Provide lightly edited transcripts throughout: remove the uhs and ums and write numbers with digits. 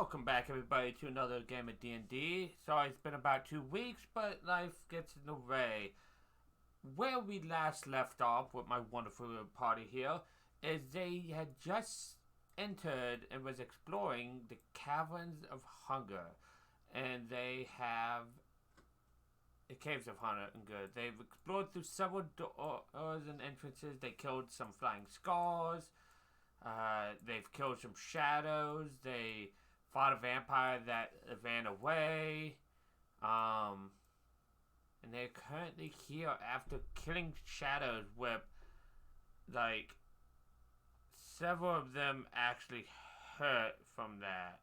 Welcome back, everybody, to another game of D&D. Sorry, it's been about 2 weeks, but life gets in the way. Where we last left off with my wonderful little party here is they had just entered and was exploring the Caverns of Hunger. And they have the Caves of Hunger. They've explored through several doors and entrances. They killed some flying scars. They've killed some shadows. They fought a vampire that ran away. And they're currently here after killing shadows with, like, several of them actually hurt from that.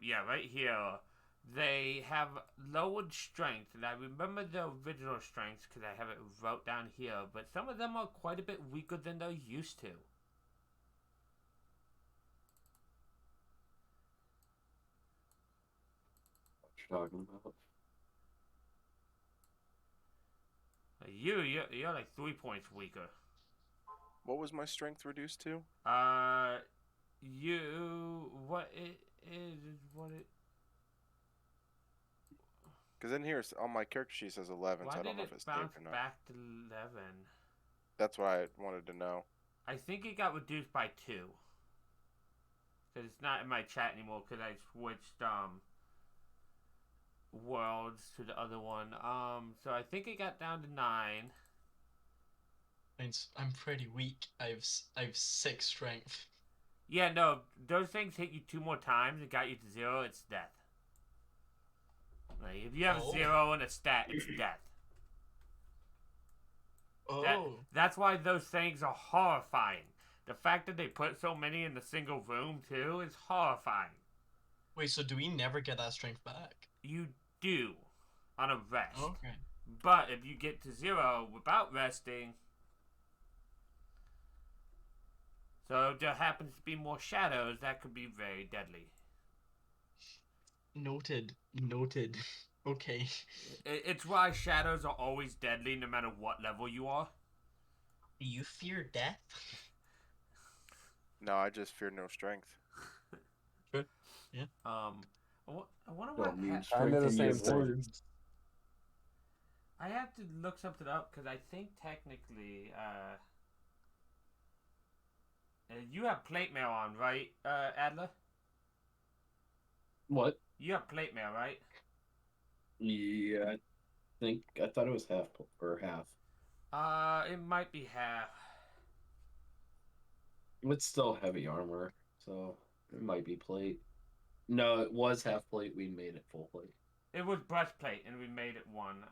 Yeah, right here. They have lowered strength, and I remember the original strengths because I have it wrote down here, but some of them are quite a bit weaker than they're used to. What you talking about? You're like 3 points weaker. What was my strength reduced to? What it is, what it... Because in here, on my character sheet says 11, so I don't know if it's saved or not. back to 11? That's what I wanted to know. I think it got reduced by 2. Because it's not in my chat anymore because I switched, worlds to the other one. So I think it got down to 9. Means I'm pretty weak. I have 6 strength. Yeah, no, those things hit you 2 more times and got you to 0, it's death. Like, if you have 0 in a stat, it's death. That's why those things are horrifying. The fact that they put so many in a single room, too, is horrifying. Wait, so do we never get that strength back? You do, on a rest. Okay. But if you get to 0 without resting... So if there happens to be more shadows, that could be very deadly. Noted. Okay. It's why shadows are always deadly no matter what level you are. Do you fear death? No, I just fear no strength. Good. Yeah. I wonder what... Kind of the same thing. I have to look something up because I think technically... you have plate mail on, right, Adler? What? You have plate mail, right? Yeah, I thought it was half or half. It might be half. It's still heavy armor, so it might be plate. No, it was half plate. We made it full plate. It was breastplate, and we made it 1.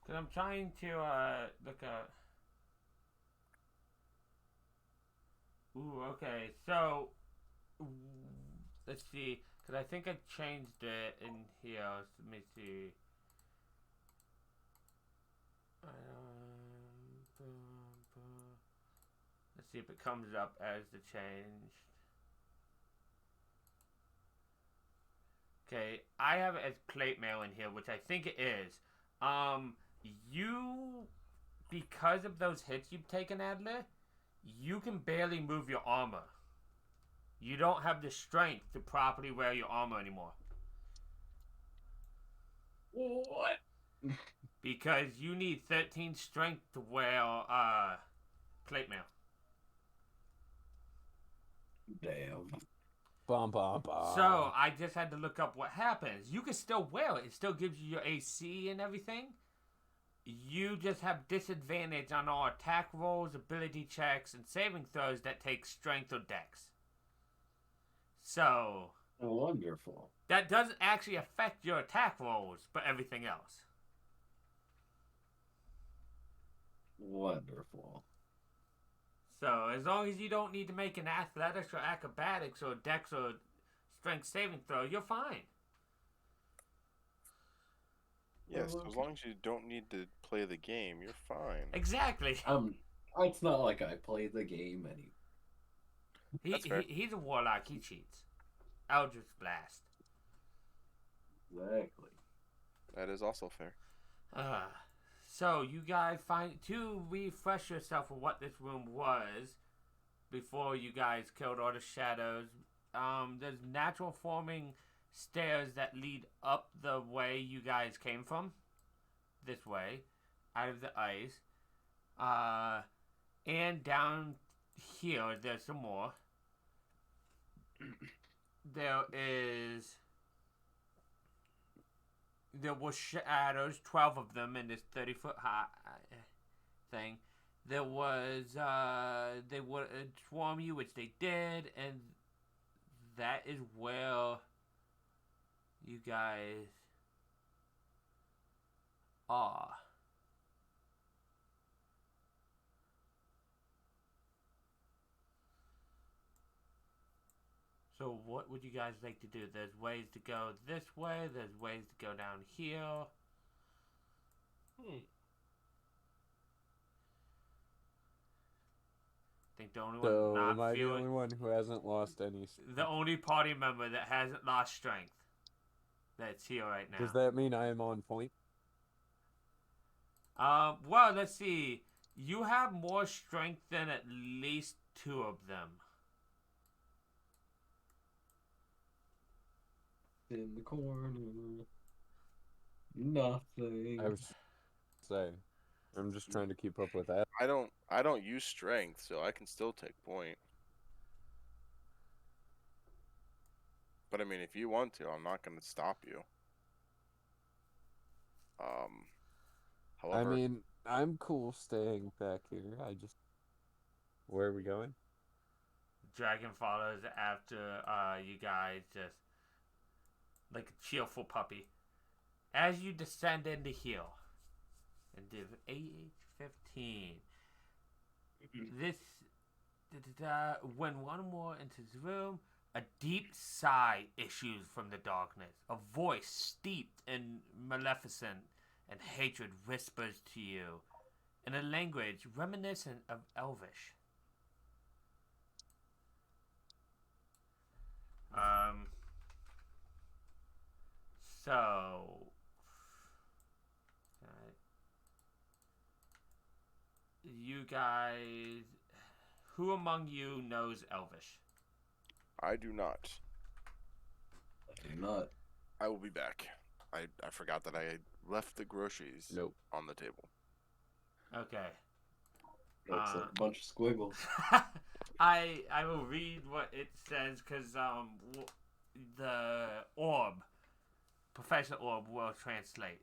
Because I'm trying to look at... Ooh, okay. So, let's see. Because I think I changed it in here. So let me see. Let's see if it comes up as the change. Okay, I have it as plate mail in here, which I think it is. Because of those hits you've taken, Adler, you can barely move your armor. You don't have the strength to properly wear your armor anymore. What? Because you need 13 strength to wear, plate mail. Damn. So, I just had to look up what happens. You can still wear it. It still gives you your AC and everything. You just have disadvantage on all attack rolls, ability checks, and saving throws that take strength or dex. So... Wonderful. That doesn't actually affect your attack rolls, but everything else. Wonderful. So, as long as you don't need to make an athletics or acrobatics or dex or strength saving throw, you're fine. Yes, as long as you don't need to play the game, you're fine. Exactly. It's not like I played the game He's a warlock. He cheats. Eldritch Blast. Exactly. That is also fair. So you guys to refresh yourself of what this room was before you guys killed all the shadows. There's natural forming stairs that lead up the way you guys came from. This way, out of the ice. And down here, there's some more. There were shadows, 12 of them in this 30-foot high thing. There was, they would swarm you, which they did, and that is where you guys are. So what would you guys like to do? There's ways to go this way. There's ways to go down here. I think the only one not am I feeling... the only one who hasn't lost any? The only party member that hasn't lost strength. That's here right now. Does that mean I am on point? Well, let's see. You have more strength than at least 2 of them. In the corner. Nothing. I was saying. I'm just trying to keep up with that. I don't use strength, so I can still take point. But I mean, if you want to, I'm not going to stop you. However, I mean, I'm cool staying back here. Where are we going? Dragon follows after you guys, just like a cheerful puppy. As you descend into hill, into age 15, when one more enters the room, a deep sigh issues from the darkness. A voice steeped in maleficent and hatred whispers to you in a language reminiscent of Elvish. So, you guys, who among you knows Elvish? I do not. I do not. I will be back. I forgot that I had left the groceries on the table. Okay. That's a bunch of squiggles. I will read what it says because the orb, Professor Orb, will translate.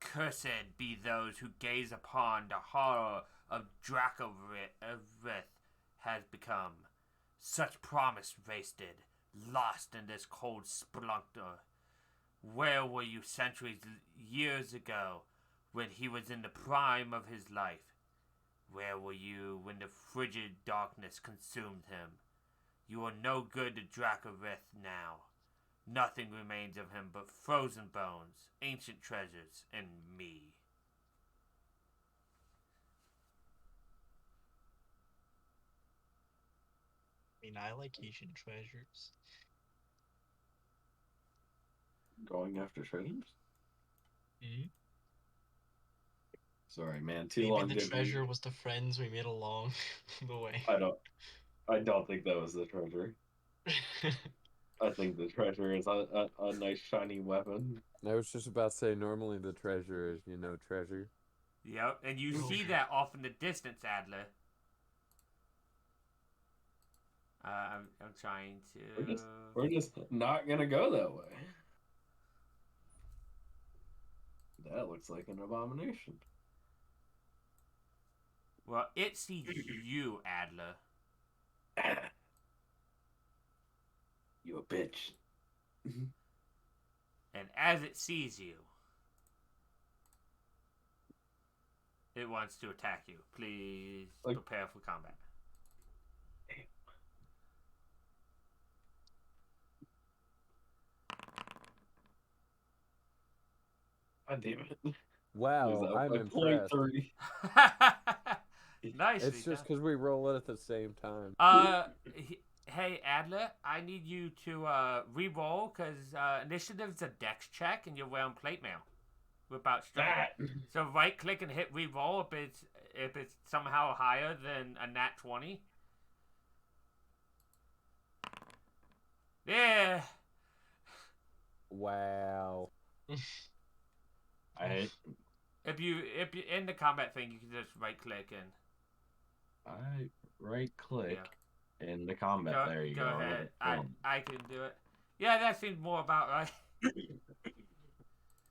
Cursed be those who gaze upon the horror of Dracorith has become. Such promise wasted, lost in this cold splunkter. Where were you years ago when he was in the prime of his life? Where were you when the frigid darkness consumed him? You are no good to Dracorith now. Nothing remains of him but frozen bones, ancient treasures, and me. I mean, I like Asian treasures. Going after treasures? Mm-hmm. Sorry, man. Too long. Maybe the treasure was the friends we made along the way. I don't think that was the treasure. I think the treasure is a nice shiny weapon. I was just about to say, normally the treasure is, treasure. Yep, and you see that off in the distance, Adler. I'm trying to... We're just not gonna go that way. That looks like an abomination. Well, it sees you, Adler. You a bitch. And as it sees you, it wants to attack you. Please prepare for combat. God damn it. Wow, I'm impressed. 0.3. Nice. It's just because we roll it at the same time. hey, Adler, I need you to re-roll because initiative's a dex check and you're wearing plate mail. Without strength. That. So right click and hit re-roll if it's somehow higher than a nat 20. Yeah. Wow. If you in the combat thing, you can just right click and. I right click in the combat. There you go. Go ahead. I can do it. Yeah, that seems more about right.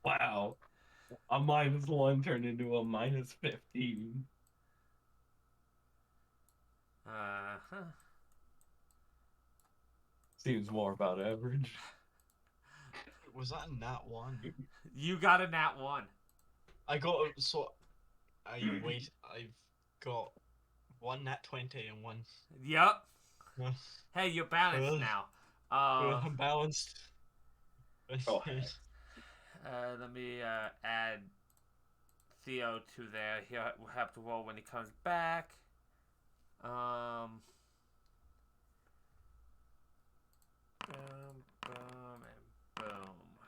Wow. A -1 turned into a -15. Huh. Seems more about average. Was that a nat 1? You got a nat 1. I got I've got 1 nat 20 and 1. Yep. Hey, you're balanced now. I'm balanced. Oh, let me add Theo to there. He'll have to roll when he comes back. Boom, boom, and boom.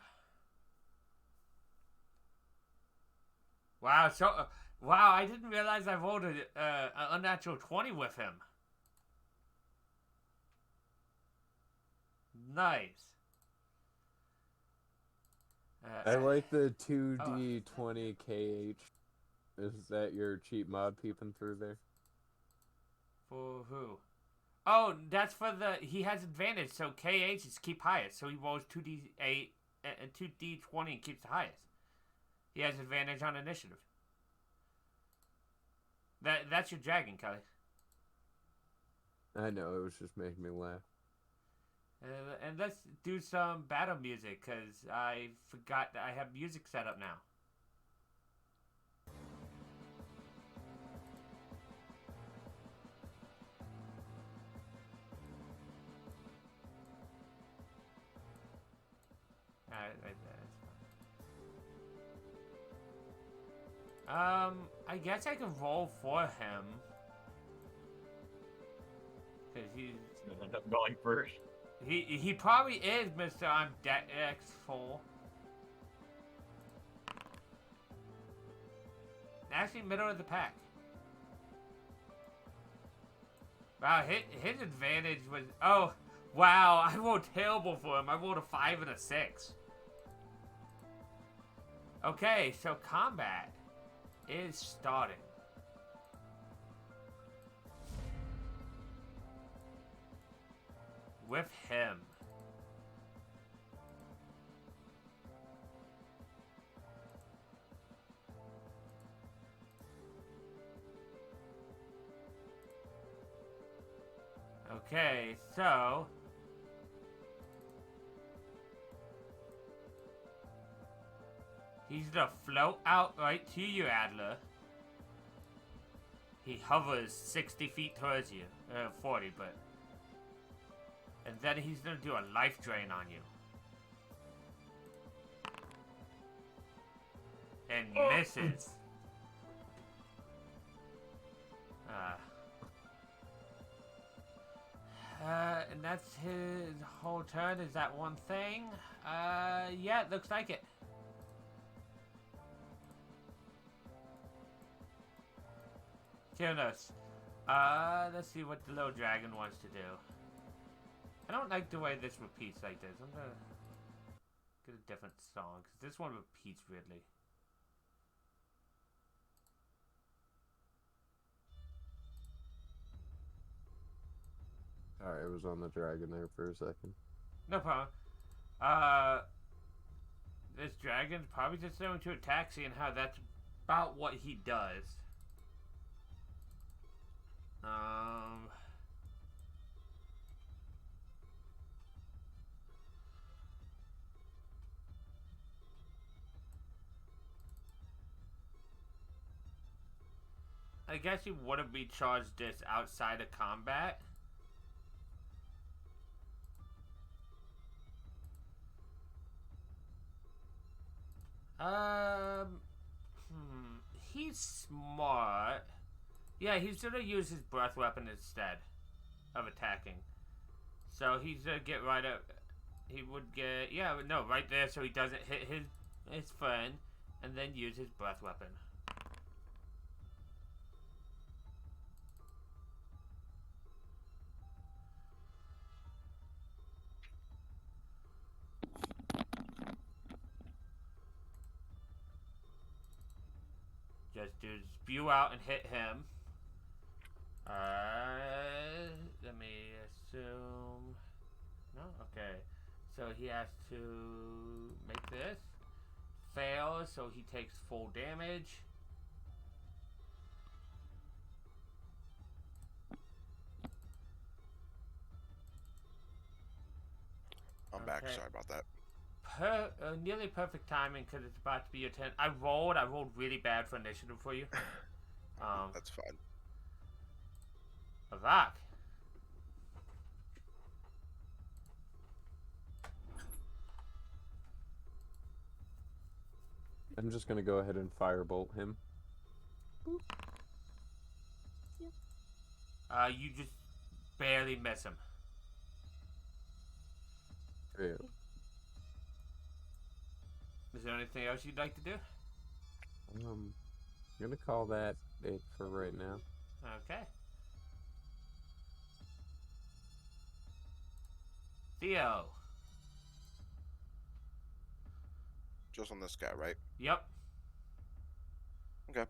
Wow, wow, I didn't realize I rolled an unnatural 20 with him. Nice. I like the 2d20 KH. Is that your cheap mod peeping through there? For who? Oh, that's for he has advantage, so KH is keep highest, so he rolls 2d8 and 2d20 and keeps the highest. He has advantage on initiative. That's your dragon, Kelly. I know, it was just making me laugh. And let's do some battle music, because I forgot that I have music set up now. I guess I can roll for him. Because he's gonna end up going first. He probably is Mr. I'm Dex full. Actually, middle of the pack. Wow, his advantage was... Oh, wow, I rolled terrible for him. I rolled a 5 and a 6. Okay, so combat is starting. With him. Okay, so he's gonna float out right to you, Adler. He hovers 60 feet towards you. 40, but... And then he's gonna do a life drain on you. And misses. And that's his whole turn. Is that one thing? Yeah, it looks like it. Kynos. Let's see what the little dragon wants to do. I don't like the way this repeats like this. I'm gonna get a different song, because this one repeats weirdly. Alright, I was on the dragon there for a second. No problem. This dragon's probably just going to attack, seeing how that's about what he does. I guess you wouldn't be charged this outside of combat. He's smart. Yeah, he's gonna use his breath weapon instead of attacking. So he's gonna get right up. He would get, yeah, no, right there, so he doesn't hit his friend, and then use his breath weapon. Just do spew out and hit him. Let me assume. No? Okay. So he has to make this. Fail, so he takes full damage. I'm back. Sorry about that. Nearly perfect timing because it's about to be your turn. I rolled really bad for initiative for you. That's fine. Avak. I'm just gonna go ahead and firebolt him. You just barely miss him. Ew. Is there anything else you'd like to do? I'm gonna call that it for right now. Okay. Theo. Just on this guy, right? Yep. Okay.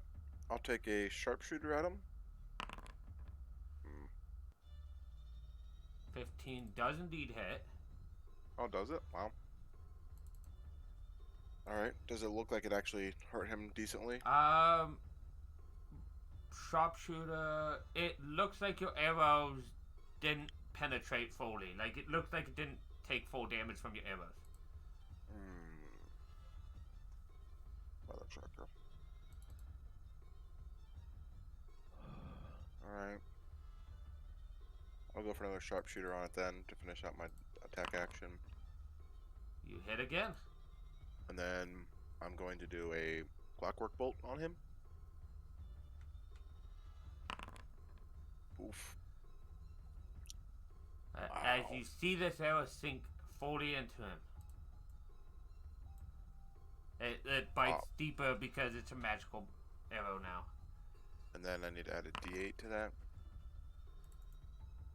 I'll take a sharpshooter at him. 15 does indeed hit. Oh, does it? Wow. Alright. Does it look like it actually hurt him decently? Sharpshooter, it looks like your arrows didn't penetrate fully. Like, it looks like it didn't take full damage from your arrows. Mother trucker. Alright. I'll go for another sharpshooter on it then to finish out my attack action. You hit again. And then I'm going to do a clockwork bolt on him. Oof. As you see this arrow sink fully into him. It bites deeper because it's a magical arrow now. And then I need to add a d8 to that.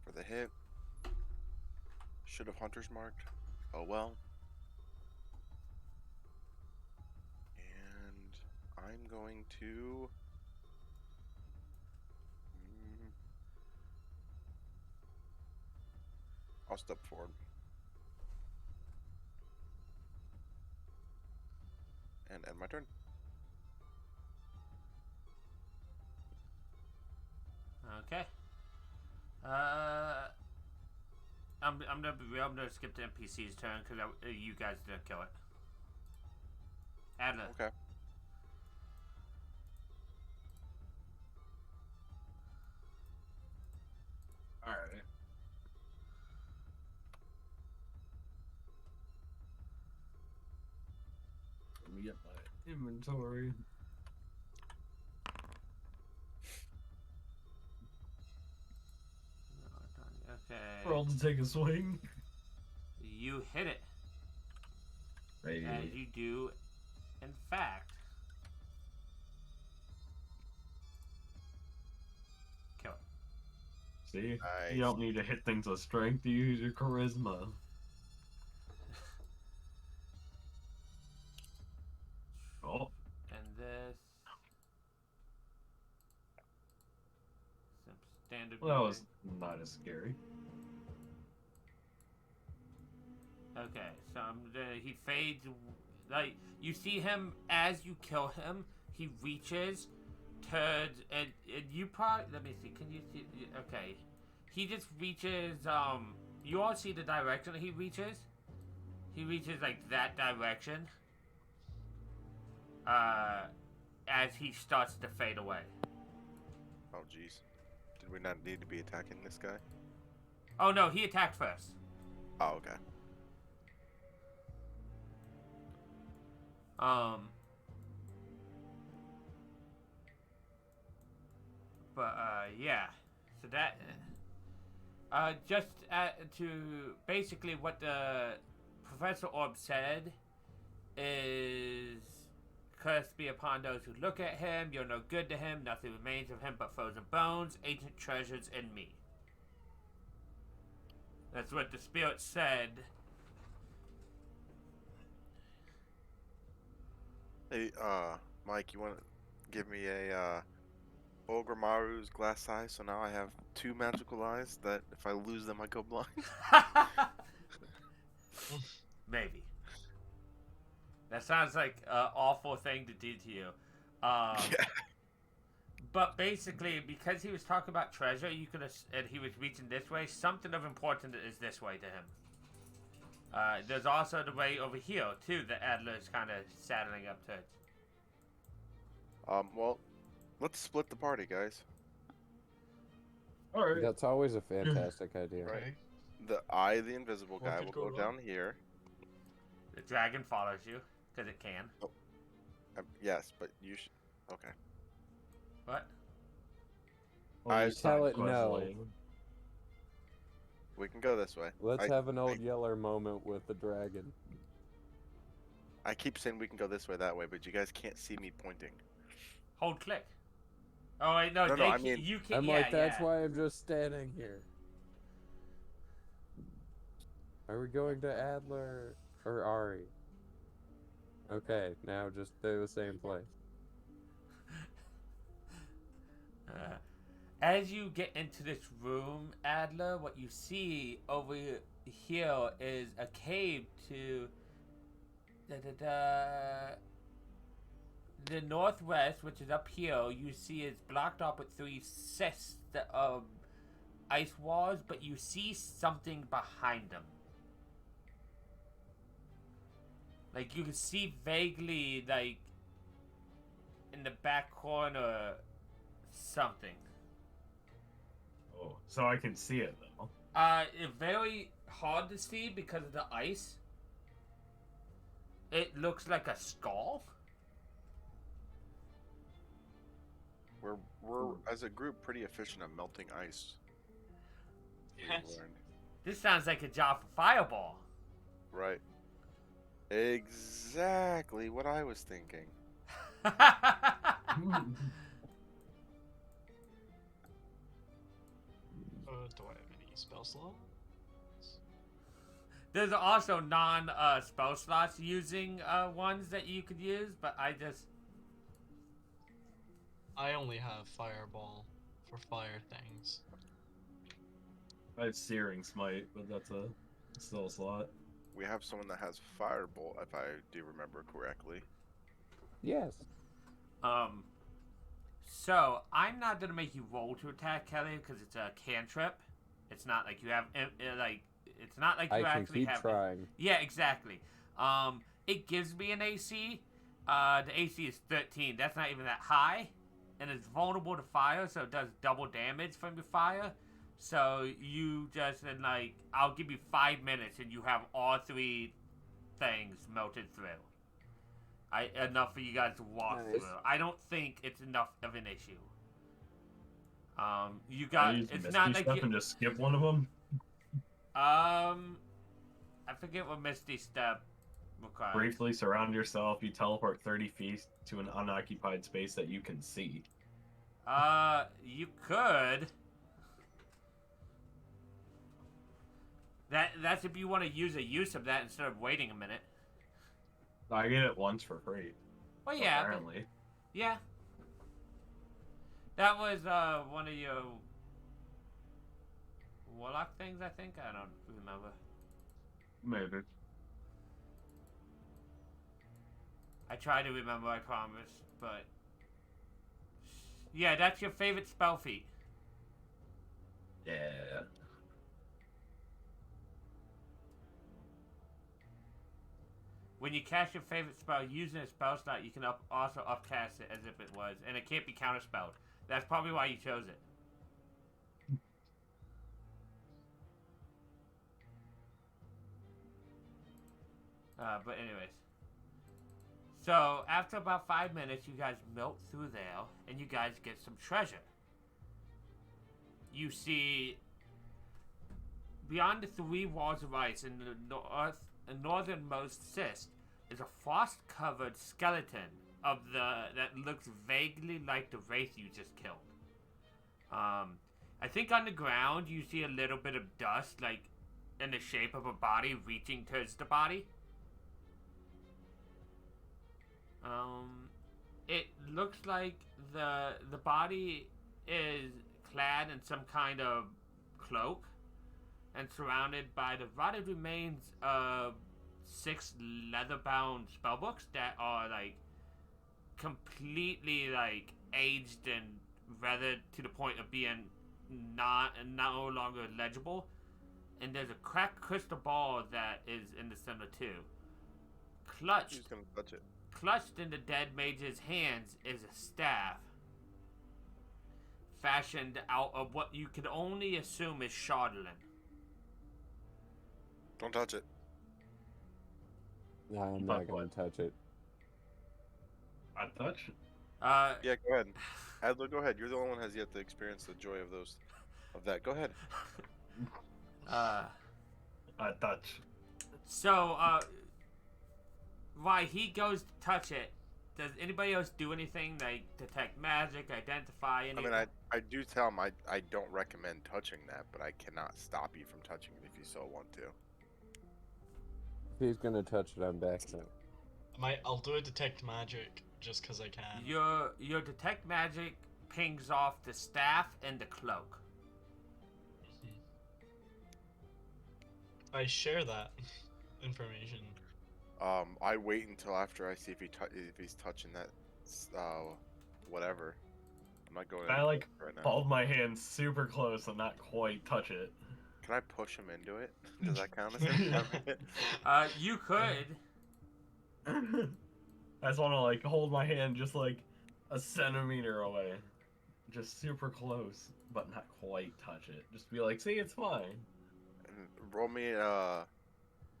For the hit. Should have Hunter's marked. Oh well. And I'm going to... I'll step forward. And end my turn. Okay. I'm gonna skip the NPC's turn because you guys didn't kill it. Adler. Okay. Alright. Let me get my inventory. Okay. Roll to take a swing. You hit it. Hey. As you do, in fact, kill it. See? Nice. You don't need to hit things with strength, you use your charisma. Oh. And this. Some standard. Well, that was not as scary. Okay, so he fades. Like, you see him as you kill him, he reaches, turns, and you probably. Let me see, can you see? Okay. He just reaches, you all see the direction he reaches? He reaches, like, that direction. As he starts to fade away. Oh, jeez. Did we not need to be attacking this guy? Oh, no, he attacked first. Oh, okay. But, yeah. So that... Just to basically what the Professor Orb said is, cursed be upon those who look at him. You're no good to him. Nothing remains of him but frozen bones, ancient treasures, and me. That's what the spirit said. Hey, Mike, you want to give me a Ogre glass eye? So now I have 2 magical eyes that if I lose them, I go blind. Maybe. That sounds like an awful thing to do to you. Yeah. But basically, because he was talking about treasure, you could and he was reaching this way, something of importance is this way to him. There's also the way over here, too, that Adler is kind of saddling up to. Well, let's split the party, guys. All right. That's always a fantastic idea. Right. The invisible What guy, could will go go wrong? down here. The dragon follows you, because it can. Yes, but you should. Okay. What? I tell it no. We can go this way. Let's have an old Yeller moment with the dragon. I keep saying we can go this way, that way, but you guys can't see me pointing. Hold click. Oh, wait, no, No, I mean- you can. I'm like, that's why I'm just standing here. Are we going to Adler or Ari? Okay, now just do the same place. As you get into this room, Adler, what you see over here is a cave to the northwest, which is up here. You see is blocked off with 3 sets of ice walls, but you see something behind them. Like, you can see vaguely, like, in the back corner, something. Oh, so I can see it though. It's very hard to see because of the ice. It looks like a skull. We're as a group pretty efficient at melting ice. We've Yes. learned. This sounds like a job for Fireball. Right. Exactly what I was thinking. Do I have any spell slots? There's also spell slots using ones that you could use, but I only have fireball for fire things. I have Searing Smite, but that's still a slot. We have someone that has firebolt, if I do remember correctly. Yes. So I'm not gonna make you roll to attack, Kelly, because it's a cantrip. It's not like you have it's not like you I can actually keep have. trying. Yeah, exactly. It gives me an AC. The AC is 13. That's not even that high, and it's vulnerable to fire, so it does double damage from your fire. So you just I'll give you 5 minutes, and you have all 3 things melted through. Enough for you guys to walk Nice. through. I don't think it's enough of an issue. You got. Use It's Misty not like Step you. and just skip one of them. I forget what Misty Step requires. Briefly surround yourself. You teleport 30 feet to an unoccupied space that you can see. You could. That's if you want to use of that instead of waiting a minute. I get it once for free. Well, yeah. but- Apparently. yeah. That was one of your warlock things, I think. I don't remember. Maybe. I try to remember, I promise, but yeah, that's your favorite spell feat. Yeah. When you cast your favorite spell using a spell slot, you can also upcast it as if it was, and it can't be counterspelled. That's probably why you chose it. But anyways. So, after about 5 minutes, you guys melt through there, and you guys get some treasure. You see beyond the 3 walls of ice in the northernmost cyst is a frost-covered skeleton of that looks vaguely like the wraith you just killed. I think on the ground you see a little bit of dust, like in the shape of a body reaching towards the body. It looks like the body is clad in some kind of cloak and surrounded by the rotted remains of 6 leather-bound spellbooks that are like completely like aged and weathered to the point of being no longer legible. And there's a cracked crystal ball that is in the center too. Who's gonna touch it? Clutched in the dead mage's hands is a staff fashioned out of what you could only assume is Shardlin. Don't touch it. No, I'm not gonna touch it. I touch. Yeah, go ahead. Adler, go ahead. You're the only one who has yet to experience the joy of that. Go ahead. I touch. So, while he goes to touch it, does anybody else do anything like detect magic, identify anything? I mean, I do tell him I don't recommend touching that, but I cannot stop you from touching it if you so want to. If he's gonna touch it, I'm backing up. I'll do a detect magic just because I can. Your detect magic pings off the staff and the cloak. I share that information. I wait until after I see if he's touching that, whatever. I'm not going. I like right now. hold my hand super close and not quite touch it. Can I push him into it? Does that count as a You could. I just want to like hold my hand just like a centimeter away, just super close, but not quite touch it. Just be like, see, it's fine. Roll me or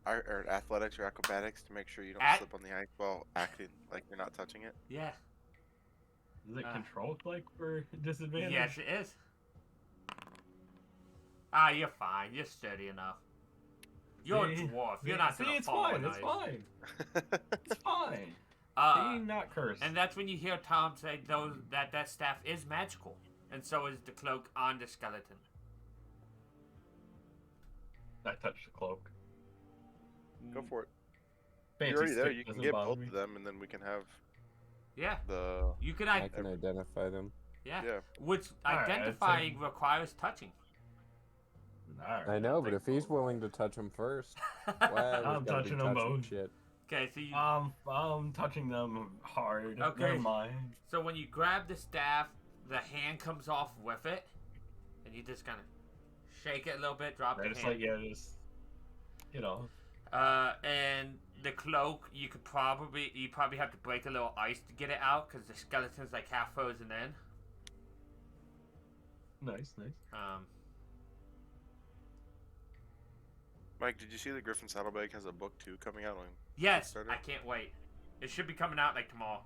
athletics or acrobatics to make sure you don't slip on the ice while acting like you're not touching it. Yeah. Is it controlled like for disadvantage? Yes, it is. You're fine. You're steady enough. You're a dwarf. You're not gonna fall. Fine. It's fine. It's fine. Being not cursed. And that's when you hear Tom say that staff is magical, and so is the cloak on the skeleton. I touched the cloak. Go for it. Fancy You're already there. stick You can doesn't get bother both me. of them, and then we can have Yeah. the. You could I can identify them. Yeah. Yeah. Which Alright, identifying requires touching. Alright, I know, but take if he's both. willing to touch them first, why I'm touching them both. shit? Okay, so you. I'm touching them hard. Okay. They're mine. So when you grab the staff, the hand comes off with it, and you just kind of shake it a little bit, drop the Just hand. like just you know. And the cloak, you probably have to break a little ice to get it out because the skeleton's like half frozen in. Nice. Mike, did you see that Griffin Saddlebag has a book 2 coming out on? Yes, Kickstarter? I can't wait. It should be coming out like tomorrow.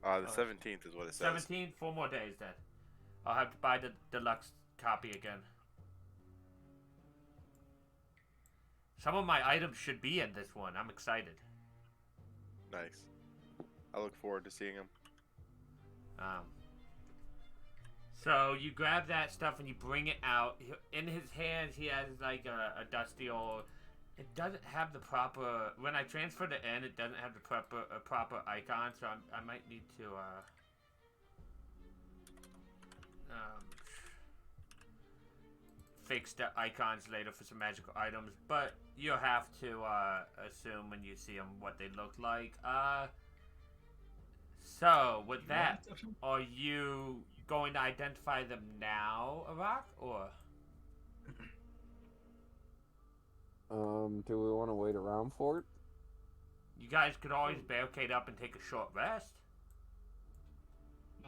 The 17th is what it says. 17, 4 more days then. I'll have to buy the deluxe copy again. Some of my items should be in this one. I'm excited. Nice. I look forward to seeing him. So you grab that stuff and you bring it out. In his hands, he has like a dusty old. It doesn't have the proper. When I transfer the N, it doesn't have the proper icon. So I might need to fix the icons later for some magical items. But you'll have to assume when you see them what they look like. So with that, are you going to identify them now, Arak, or? Do we want to wait around for it? You guys could always barricade up and take a short rest.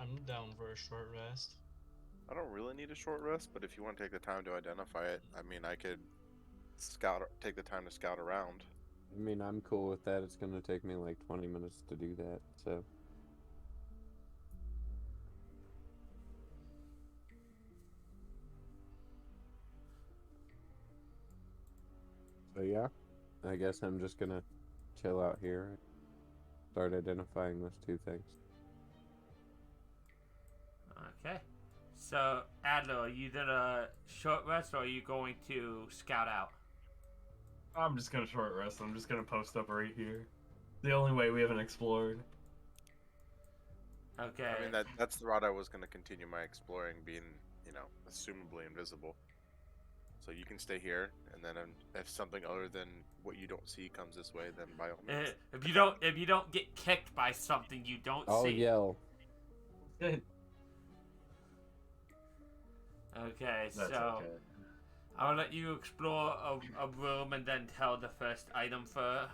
I'm down for a short rest. I don't really need a short rest, but if you want to take the time to identify it, I mean, I could take the time to scout around. I mean, I'm cool with that. It's gonna take me like 20 minutes to do that, so. yeah. I guess I'm just gonna chill out here and start identifying those two things. Okay. So, Adler, are you doing a short rest or are you going to scout out? I'm just gonna short rest. I'm just gonna post up right here. The only way we haven't explored. Okay. I mean, that's the route I was going to continue my exploring, being, assumably invisible. So you can stay here, and then if something other than what you don't see comes this way, then by all means. If you don't get kicked by something you don't I'll see. yell. Okay, That's so okay. I'll let you explore a room and then tell the first item for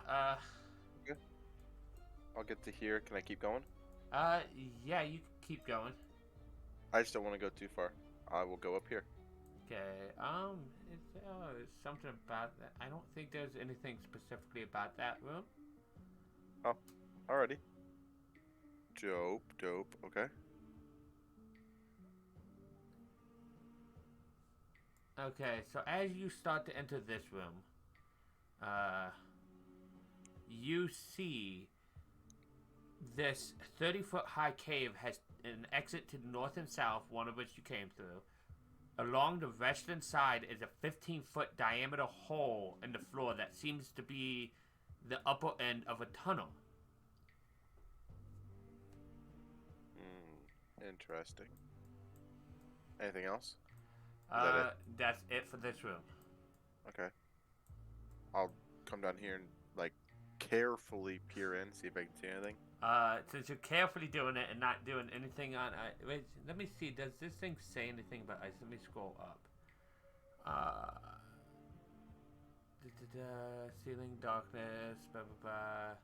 I'll get to here. Can I keep going? yeah, you can keep going. I just don't want to go too far. I will go up here. Okay, is there something about that? I don't think there's anything specifically about that room. Alrighty. Dope. Okay. Okay, so as you start to enter this room, you see this 30-foot high cave has an exit to the north and south, one of which you came through. Along the western side is a 15-foot diameter hole in the floor that seems to be the upper end of a tunnel. Interesting. Anything else? That's it for this room. Okay. I'll come down here and, carefully peer in, see if I can see anything. Since you're carefully doing it and not doing anything on... wait, let me see. Does this thing say anything about ice? Let me scroll up. Ceiling darkness, blah, blah,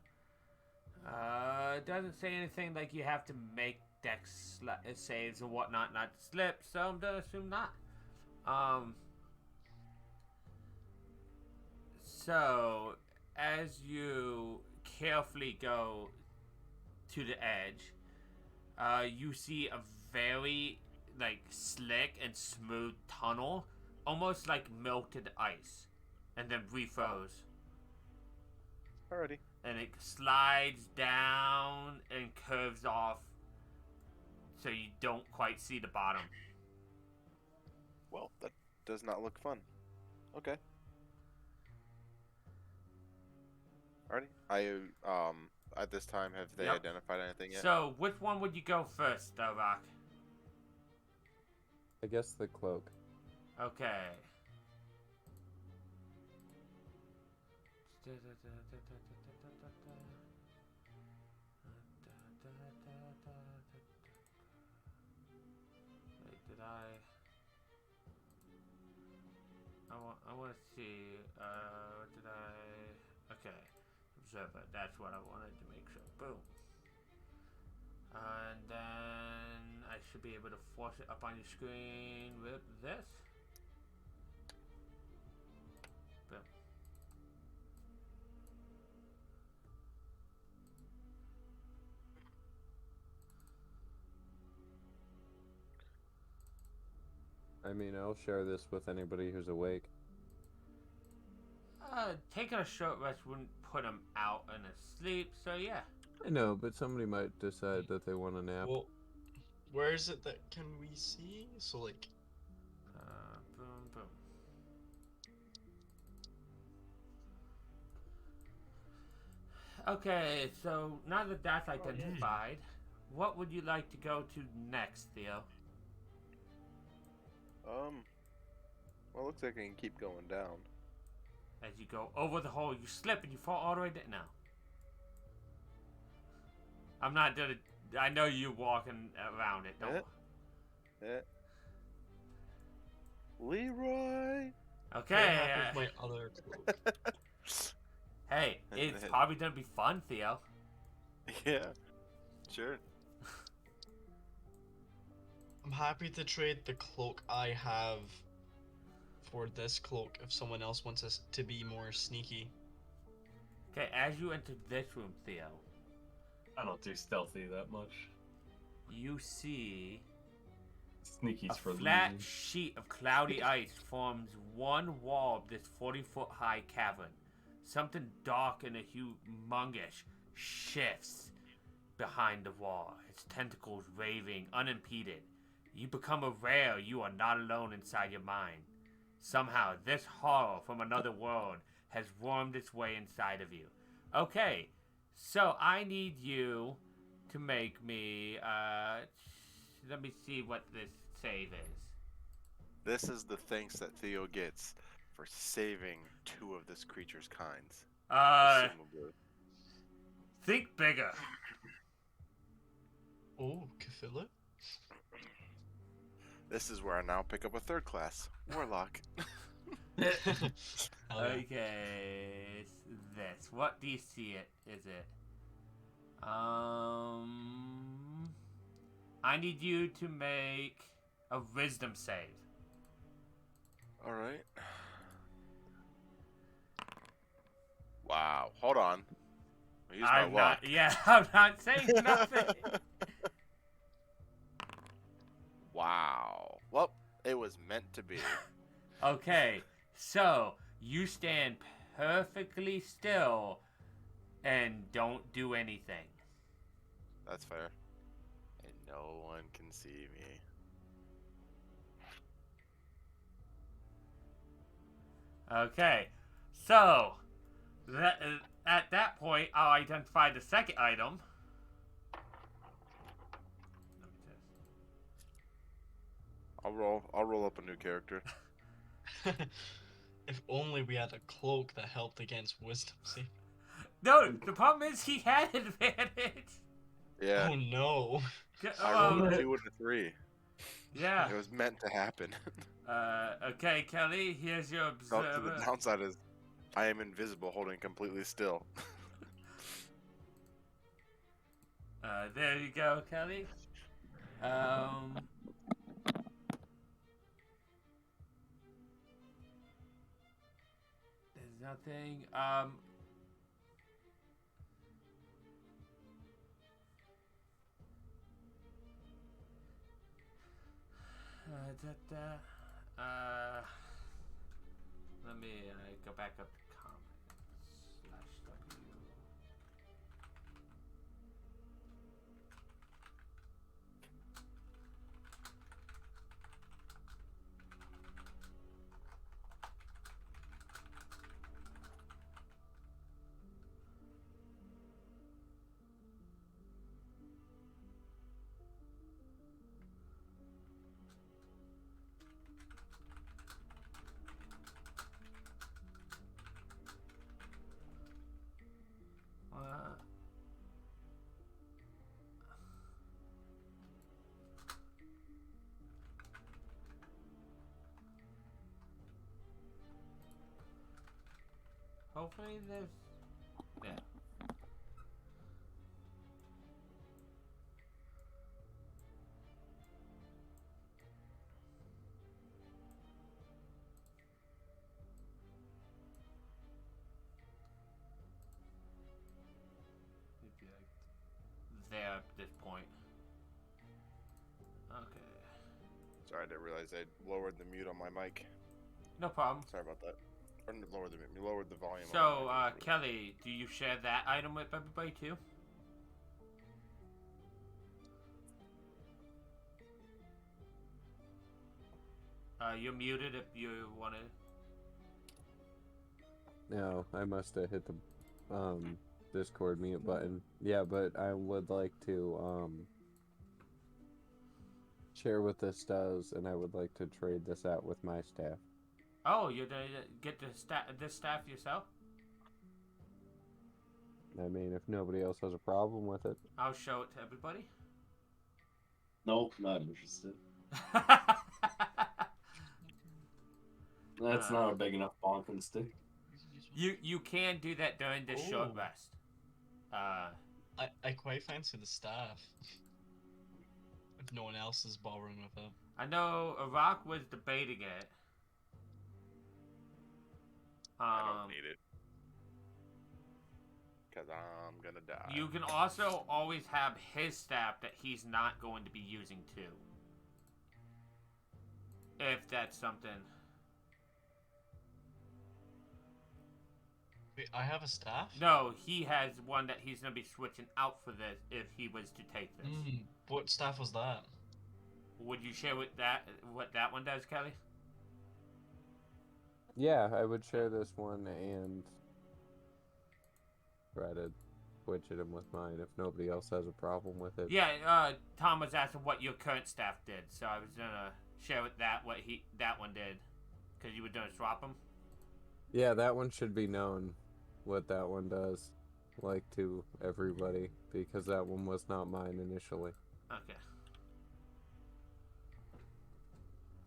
blah. It doesn't say anything like you have to make dex saves or whatnot not to slip, so I'm gonna assume not. So, as you carefully go to the edge, you see a very, slick and smooth tunnel, almost like melted ice, and then refroze. Alrighty. And it slides down and curves off, so you don't quite see the bottom. Well, that does not look fun. Okay. Alrighty. At this time, have they Yep. identified anything yet? So, which one would you go first, Rock? I guess the cloak. Okay. Wait, did I want to see, what did I... Okay. Observer, that's what I wanted to make sure. Boom. And then I should be able to force it up on your screen with this. Boom. I mean, I'll share this with anybody who's awake. Taking a short rest wouldn't put him out and asleep, so yeah. I know, but somebody might decide that they want a nap. Well, where is it that can we see? So like, Boom, boom. Okay, so now that that's identified, what would you like to go to next, Theo? Well, looks like I can keep going down. As you go over the hole, you slip and you fall all the way down. Now, I'm not gonna. I know you walking around it. Don't. Leroy! what Okay. happened with my other cloak? Hey, it's probably gonna be fun, Theo. Yeah, sure. I'm happy to trade the cloak I have for this cloak if someone else wants us to be more sneaky. Okay, as you enter this room, Theo, I don't do stealthy that much. you see Sneakies A for flat losing. sheet of cloudy ice forms one wall of this 40-foot high cavern. Something dark and humongous shifts behind the wall, its tentacles waving unimpeded. You become aware you are not alone inside your mind. Somehow, this horror from another world has wormed its way inside of you. Okay, so I need you to make me, let me see what this save is. This is the thanks that Theo gets for saving 2 of this creature's kinds. Assumably. Think bigger. Oh, Cthulhu? This is where I now pick up a 3rd class, Warlock. Hell yeah. Okay, it's this. What DC is it? I need you to make a wisdom save. Alright. Wow. Hold on. I'll use my I'm luck. not. Yeah, I'm not saying nothing. Wow. Well, it was meant to be. Okay, so you stand perfectly still and don't do anything. That's fair. And no one can see me. Okay, so at that point, I'll identify the second item. I'll roll up a new character. If only we had a cloak that helped against wisdom save. No, the problem is he had advantage. Yeah. Oh no. I rolled a 2 and a 3. Yeah. It was meant to happen. Okay, Kelly, here's your So observer. the downside is I am invisible, holding completely still. There you go, Kelly. There's nothing. Let me go back up to comments/W. Hopefully there's... Yeah. It'd be like there at this point. Okay. Sorry, I didn't realize I lowered the mute on my mic. No problem. Sorry about that. Or didn't lower the mute. You lowered the volume. So, on my mic. Kelly, do you share that item with everybody too? You're muted if you want to. No, I must have hit the Discord mute button. Yeah, but I would like to share what this does, and I would like to trade this out with my staff. Oh, you're gonna get this staff yourself? I mean, if nobody else has a problem with it. I'll show it to everybody. Nope, not interested. That's not a big enough bonking stick. You can do that during this short Ooh. rest. I quite fancy the staff. If no one else is bothering with it. I know Iraq was debating it. I don't need it. Because I'm going to die. You can also always have his staff that he's not going to be using too. If that's something. Wait, I have a staff? No, he has one that he's gonna be switching out for this if he was to take this. What staff was that? Would you share what that one does, Kelly? Yeah, I would share this one and try to switch it in with mine if nobody else has a problem with it. Yeah, Tom was asking what your current staff did, so I was gonna share with that that one did, because you were gonna swap them. Yeah, that one should be known what that one does, like, to everybody, because that one was not mine initially. Okay.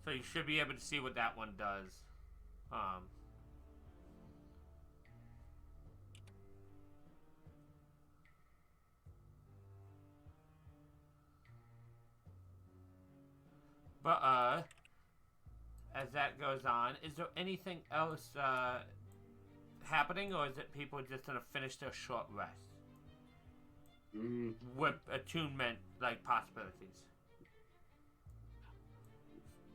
So you should be able to see what that one does. But as that goes on, is there anything else happening, or is it people just gonna finish their short rest with attunement like possibilities?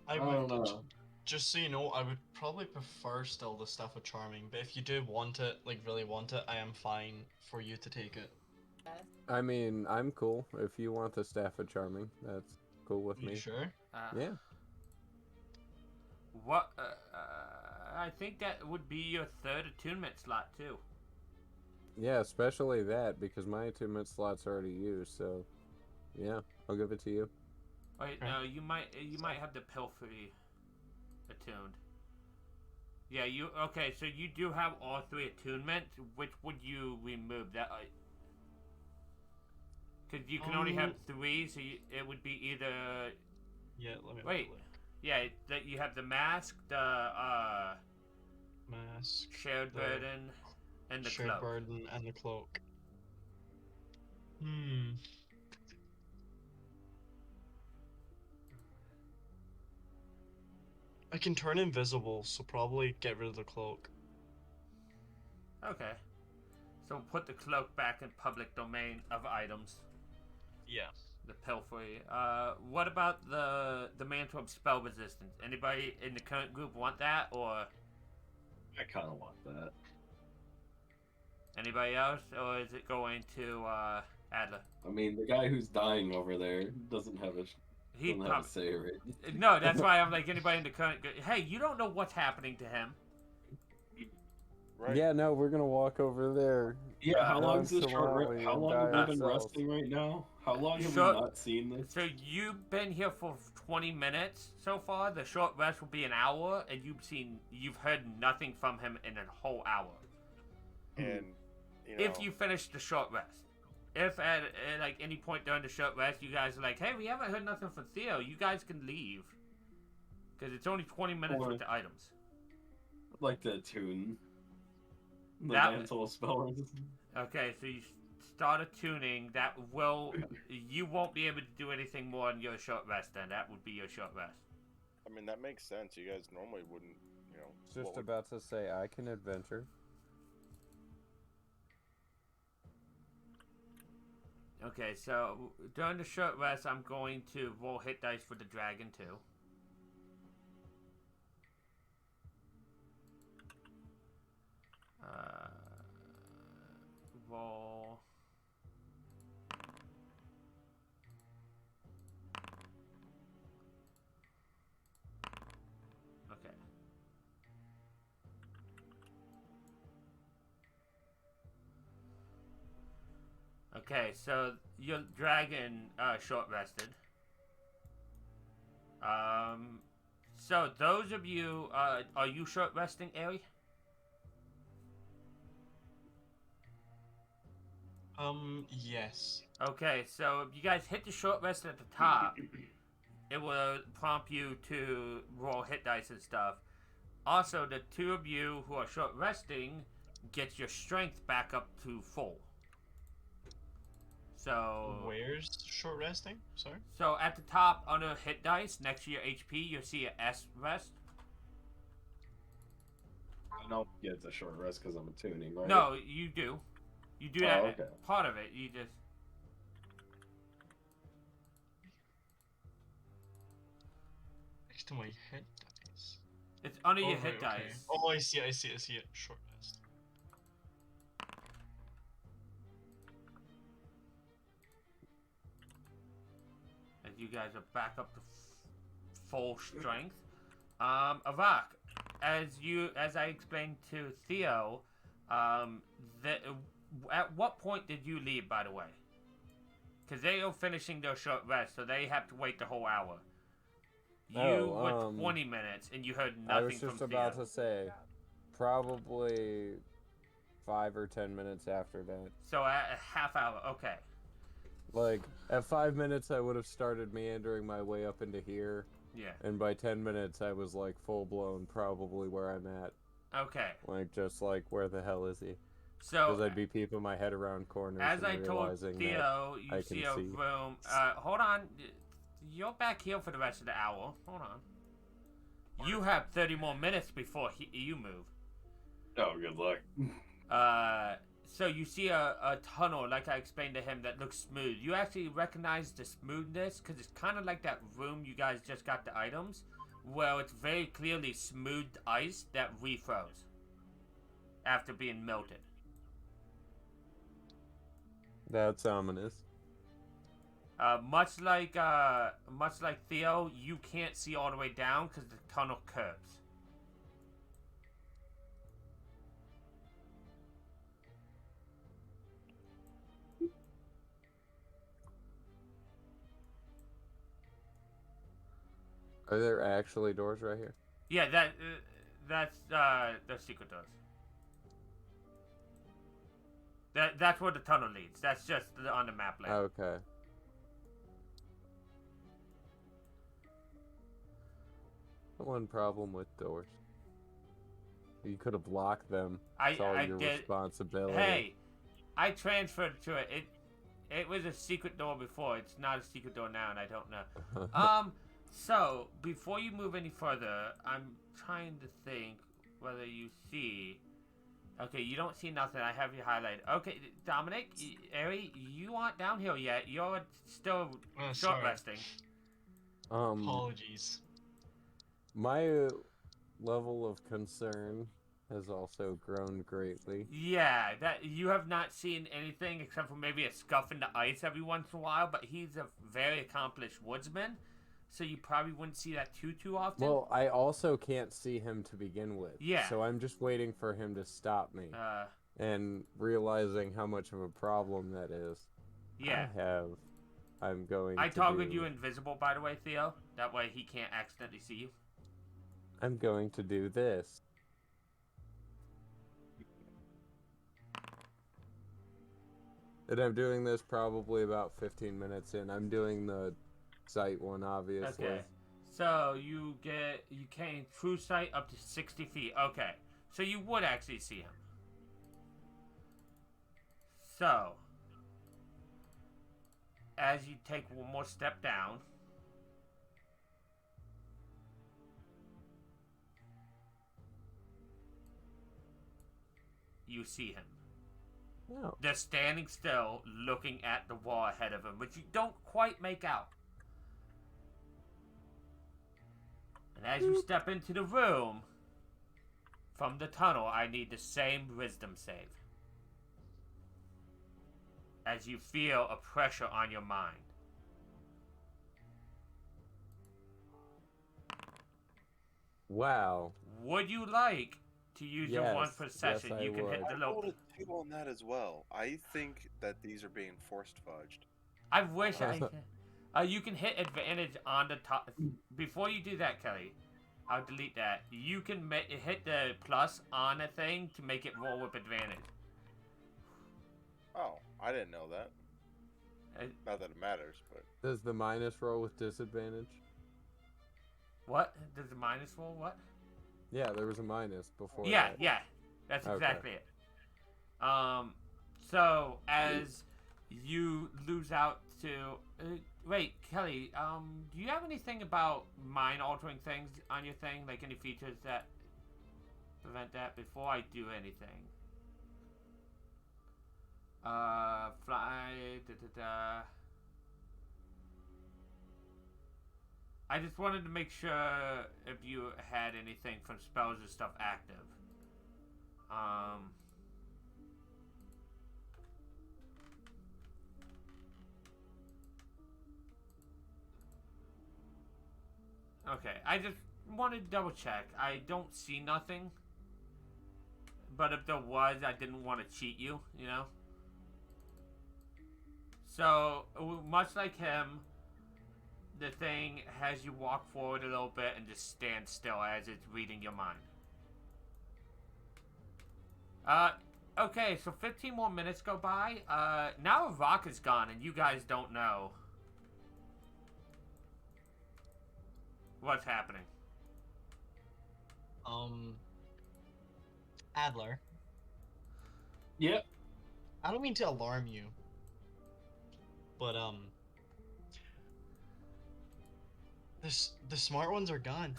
I don't would know. just so you know, I would probably prefer still the Staff of Charming, but if you do want it, like really want it, I am fine for you to take it. I mean, I'm cool. If you want the Staff of Charming, that's cool with You me. sure? Yeah. What? I think that would be your third attunement slot too. Yeah, especially that, because my attunement slot's already used, so yeah, I'll give it to you. Wait, Okay. no, you might have the Pilfery attuned. Yeah, okay? So you do have all three attunements. Which would you remove? That because you can only have three, so it would be either. Yeah, let me Wait. have a look. Yeah, that you have the mask, the Mask, shared the burden, and the shared cloak. burden, and the cloak. I can turn invisible, so probably get rid of the cloak. Okay. So put the cloak back in public domain of items. Yeah. The Pilfery. What about the mantle of spell resistance? Anybody in the current group want that, or I kind of want that. anybody else, or is it going to Adler? I mean, the guy who's dying over there doesn't have a He doesn't have a say, right? no, that's why I'm like anybody in the current. Hey, you don't know what's happening to him. Right. Yeah, no, we're gonna walk over there. Yeah, how long is this nonchalantly How and long die have we been ourselves. resting right now? How long have Short- we not seen this? So you've been here for 20 minutes so far. The short rest will be an hour, and you've heard nothing from him in a whole hour. And you know, If you finish the short rest. If at like any point during the short rest you guys are like, hey, we haven't heard nothing from Theo, you guys can leave. Because it's only 20 minutes Or- with the items. I'd like to attune the That- mantle of spell resistance. Okay, so you start attuning. You won't be able to do anything more on your short rest then. That would be your short rest. I mean, that makes sense. You guys normally wouldn't, you know. Just what would- about to say, I can adventure. Okay, so during the short rest, I'm going to roll hit dice for the dragon too. Roll. Okay. Okay, so your dragon short rested. So those of you, are you short resting, Aerie? Yes. Okay, so if you guys hit the short rest at the top, it will prompt you to roll hit dice and stuff. Also, the two of you who are short resting get your strength back up to full. So Where's short resting? Sorry? So at the top under hit dice, next to your HP, you'll see a S rest. I don't get it's a short rest because I'm attuning, right? No, you do. You do Oh, that okay. part of it. You just to my hit dice. It's under Oh, your hit right, okay. dice. Oh, I see it. Short rest. As you guys are back up to full strength. Avak, as I explained to Theo, at what point did you leave, by the way? Because they are finishing their short rest, so they have to wait the whole hour. You went 20 minutes, and you heard nothing from Theo. I was just about to say, probably 5 or 10 minutes after that. So a half hour, okay. Like, at 5 minutes, I would have started meandering my way up into here. Yeah. And by 10 minutes, I was, like, full-blown probably where I'm at. Okay. Like, just like, where the hell is he? So, Because I'd be peeping my head around corners as and I told realizing Theo, I you can see a see. room. Hold on. You're back here for the rest of the hour. Hold on. You have 30 more minutes before you move. Oh, good luck. So you see a tunnel, like I explained to him, that looks smooth. You actually recognize the smoothness, because it's kind of like that room you guys just got the items, where it's very clearly smooth ice that refroze after being melted. That's ominous. Much like Theo, you can't see all the way down because the tunnel curves. Are there actually doors right here? Yeah, that's the secret doors. That's where the tunnel leads. That's just on the map layer. Okay. One problem with doors. You could have locked them. It's all your responsibility. Hey, I transferred to it. It was a secret door before. It's not a secret door now, and I don't know. So before you move any further, I'm trying to think whether you see. Okay, you don't see nothing. I have you highlighted. Okay, Dominic, Ari, you aren't down here yet. You're still short resting. Apologies. My level of concern has also grown greatly. Yeah, that you have not seen anything except for maybe a scuff in the ice every once in a while, but he's a very accomplished woodsman, so you probably wouldn't see that too often. Well, I also can't see him to begin with. Yeah. So I'm just waiting for him to stop me. And realizing how much of a problem that is. Yeah. I'm going I to toggled you invisible, by the way, Theo. That way he can't accidentally see you. I'm going to do this. And I'm doing this probably about 15 minutes in. I'm doing the sight one, obviously. Okay. So you gain true sight up to 60 feet. Okay. So you would actually see him. So, as you take one more step down, you see him. No. They're standing still, looking at the wall ahead of him, which you don't quite make out. And as you step into the room, from the tunnel, I need the same wisdom save. As you feel a pressure on your mind. Wow. Would you like to use your one per session? Yes, You can hit the I little. rolled a 2 on that as well. I think that these are being forced fudged. I wish I could. You can hit advantage on the top. Before you do that, Kelly, I'll delete that. You can hit the plus on a thing to make it roll with advantage. Oh, I didn't know that. Not that it matters, but... Does the minus roll with disadvantage? What? Does the minus roll? What? Yeah, there was a minus before Yeah, that. yeah. That's exactly it. So, as you lose out to... wait, Kelly, do you have anything about mind-altering things on your thing? Like any features that prevent that before I do anything? Fly, I just wanted to make sure if you had anything from spells or stuff active. Okay, I just wanted to double check. I don't see nothing. But if there was, I didn't want to cheat you, you know? So, much like him, the thing has you walk forward a little bit and just stand still as it's reading your mind. Okay, so 15 more minutes go by. Now a rock is gone and you guys don't know what's happening. Adler, Yep. I don't mean to alarm you, but the smart ones are gone.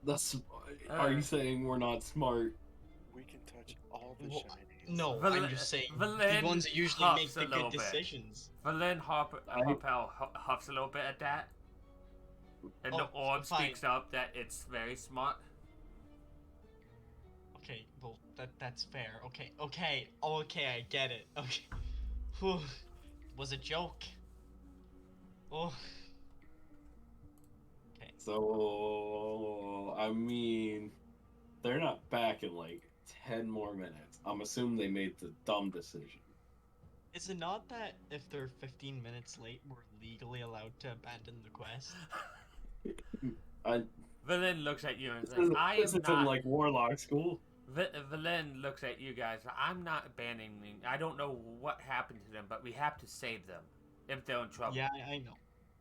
That's. Are you saying we're not smart? We can touch all the Well, shinies. No, Valen- I'm just saying Valen the ones that usually make huffs a the little good bit. decisions. Valen huffs a little bit at that. And the Oh, orb fine. speaks up that it's very smart. Okay, well that's fair. Okay, I get it. Okay, Whew. Was a joke. Oh. Okay. So, I mean, they're not back in like 10 more minutes. I'm assuming they made the dumb decision. Is it not that if they're 15 minutes late, we're legally allowed to abandon the quest? Valen looks at you and This says, I am isn't not... like Warlock School. Valen looks at you guys. I'm not abandoning. I don't know what happened to them, but we have to save them if they're in trouble. Yeah, I know.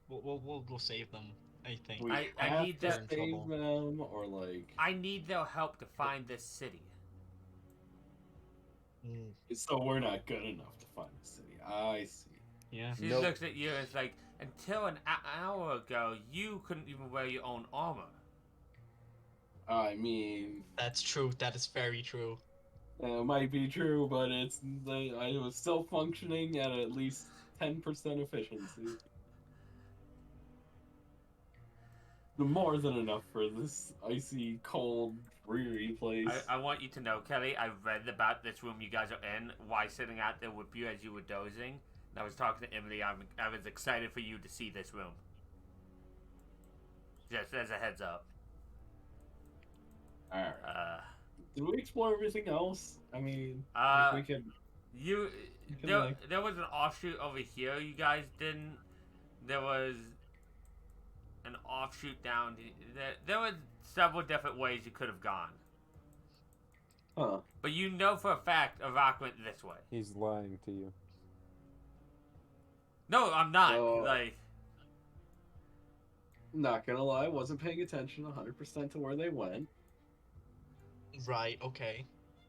We'll save them. I think. We I have need to that- save them, or like. I need their help to find this city. So we're not good enough to find the city. I see. Yeah. She Nope. looks at you and is like, until an hour ago, you couldn't even wear your own armor. I mean, That's true. That is very true. it might be true, but I was still functioning at least 10% efficiency. More than enough for this icy, cold, dreary place. I want you to know, Kelly, I read about this room you guys are in, why sitting out there with you as you were dozing. And I was talking to Emily. I was excited for you to see this room. Just as a heads up. Alright. Did we explore everything else? I mean, we could. You can, there, like- there was an offshoot over here you guys didn't. There was an offshoot down. There was several different ways you could have gone. Huh. But you know for a fact a rock went this way. He's lying to you. No, I'm not. So- Like, Not gonna lie, wasn't paying attention 100% to where they went. Right. Okay.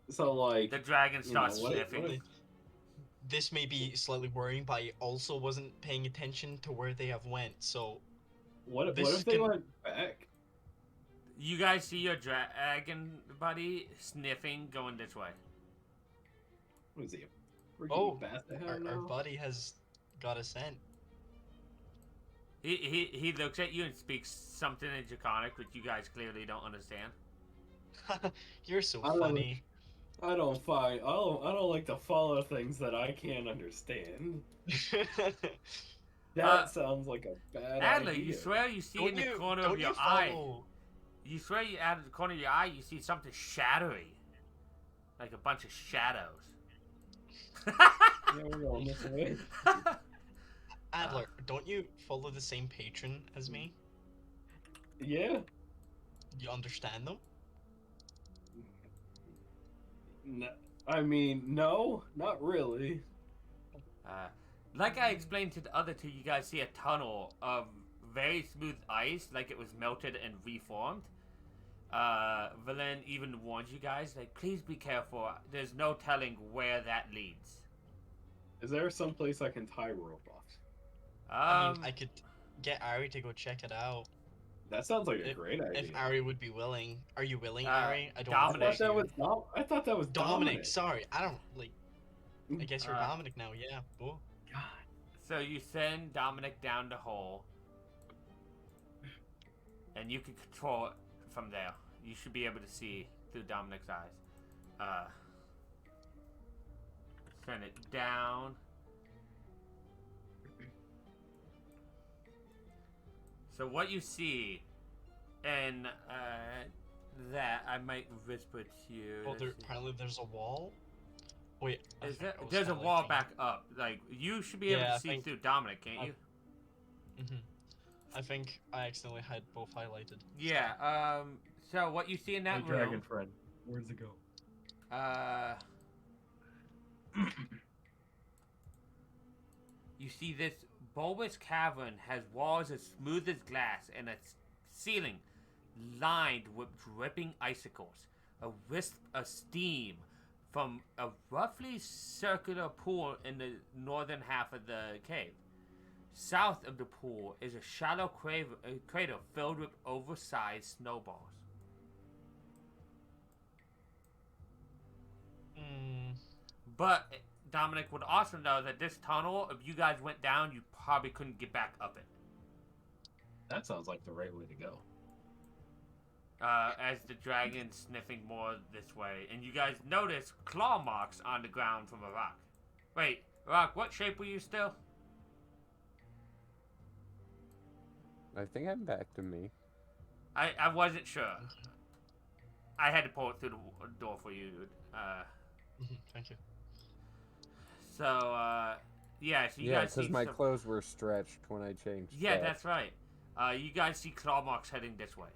So, like. the dragon starts what- sniffing. what- This may be slightly worrying, but I also wasn't paying attention to where they have went. So What This if they can- went back? You guys see your dragon buddy sniffing going this way. What is he? A freaking Oh, bat to our him now? buddy has got a scent. He looks at you and speaks something in Draconic, which you guys clearly don't understand. You're so I don't- funny. I don't like to follow things that I can't understand. That sounds like a bad Adler, idea. you swear you see in the corner don't of your you eye. follow- You swear you out of the corner of your eye you see something shadowy. Like a bunch of shadows. Yeah, we're going this way. Adler, don't you follow the same patron as me? Yeah. You understand them? I mean, no, not really. Like I explained to the other two, you guys see a tunnel of very smooth ice, like it was melted and reformed. Valen even warns you guys, like, please be careful. There's no telling where that leads. Is there some place I can tie rope off? I mean, I could get Ari to go check it out. That sounds like a great idea. If Ari would be willing. Are you willing, Uh, Ari? I don't I Dominic. thought that was I thought that was Dominic. Sorry, I don't like. I guess you're Uh, Dominic now. Yeah. Oh. God. So you send Dominic down the hole. and you can control it from there. You should be able to see through Dominic's eyes. Turn it down. So what you see, and that I might whisper to you. Well, apparently there's a wall. Wait, There's a wall back up. Like you should be able to see through Dominic, can't you? I think I accidentally had both highlighted. Yeah. So what you see in that room? Dragon friend, where's it go? You see this bulbous cavern has walls as smooth as glass and a ceiling lined with dripping icicles. A wisp of steam from a roughly circular pool in the northern half of the cave. South of the pool is a shallow crater filled with oversized snowballs. But Dominic would also know that this tunnel, if you guys went down, you probably couldn't get back up it. That sounds like the right way to go. As the dragon's sniffing more this way, and you guys notice claw marks on the ground from a rock. Wait, Rock, what shape were you still? I think I'm back to me. I wasn't sure. I had to pull it through the door for you. Thank you. So, yeah, so you Yeah, guys see because my some... clothes were stretched when I changed. Yeah, back. that's right. You guys see claw marks heading this way.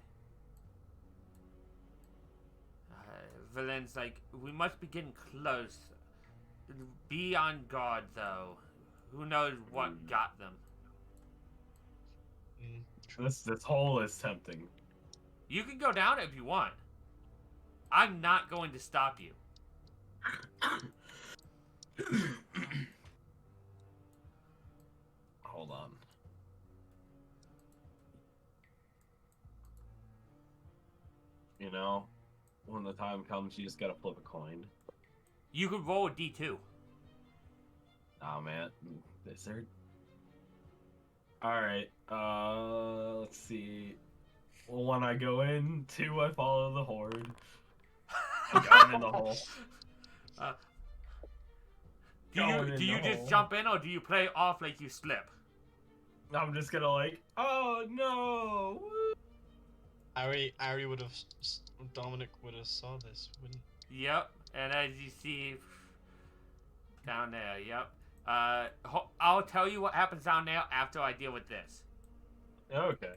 Villain's like, we must be getting close. Be on guard, though. Who knows what got them? This hole is tempting. You can go down it if you want. I'm not going to stop you. Hold on. You know, when the time comes, you just gotta flip a coin. You could roll a D2. Oh man, is there? All right. Let's see. 1, I go in. 2, I follow the horde. I'm in the hole. Do you just jump in, or do you play off like you slip? I'm just gonna like, oh no. I already would have. Dominic would have saw this, wouldn't? Yep, and as you see down there, yep. I'll tell you what happens down there after I deal with this. Okay.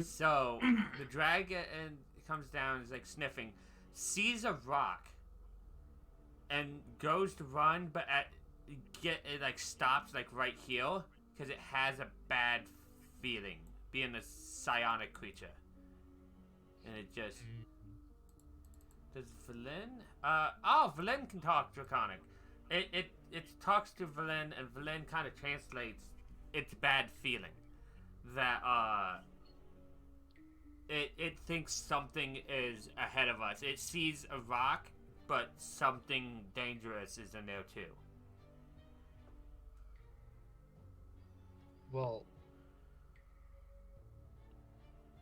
So the dragon comes down, is like sniffing, sees a rock, and goes to run, but it like stops like right here because it has a bad feeling, being a psionic creature, and it just. Does Valen? Valen can talk Draconic. It talks to Valen, and Valen kind of translates its bad feeling. That it thinks something is ahead of us. It sees a rock, but something dangerous is in there too. Well,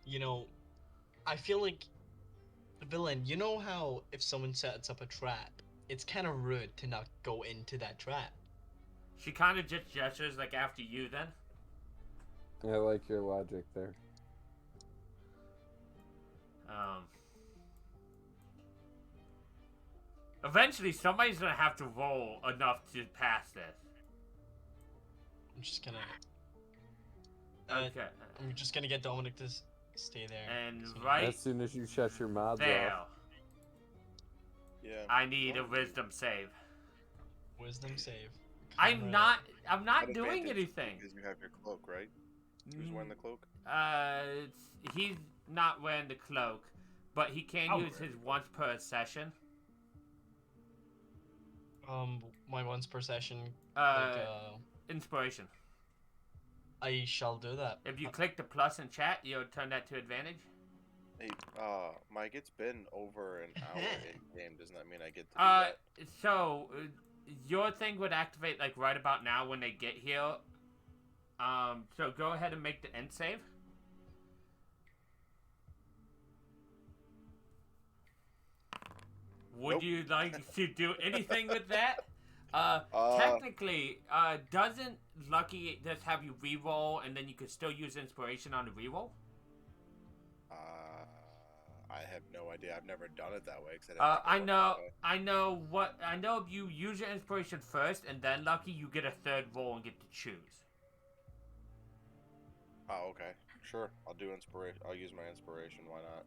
you know, I feel like, Villain, you know how if someone sets up a trap, it's kind of rude to not go into that trap. She kind of just gestures like after you then. I like your logic there. Eventually, somebody's gonna have to roll enough to pass this. I'm just gonna. Okay. I'm just gonna get Dominic to stay there. And right As soon as you shut your mouths there, off. Yeah. I need a wisdom save. Wisdom save. I'm not At doing advantage, anything. Because you have your cloak, right? Who's wearing the cloak? He's not wearing the cloak, but he can use his once per session. My once per session. Inspiration. I shall do that. If you click the plus in chat, you'll turn that to advantage. Hey, Mike, it's been over an hour in game. Doesn't that mean I get to do that? So your thing would activate like right about now when they get here. So go ahead and make the end save. Would Nope. you like to do anything with that? Technically, doesn't Lucky just have you reroll and then you could still use inspiration on the reroll? I have no idea. I've never done it that way. I know if you use your inspiration first and then Lucky, you get a third roll and get to choose. Oh, okay. Sure. I'll do inspiration. I'll use my inspiration. Why not?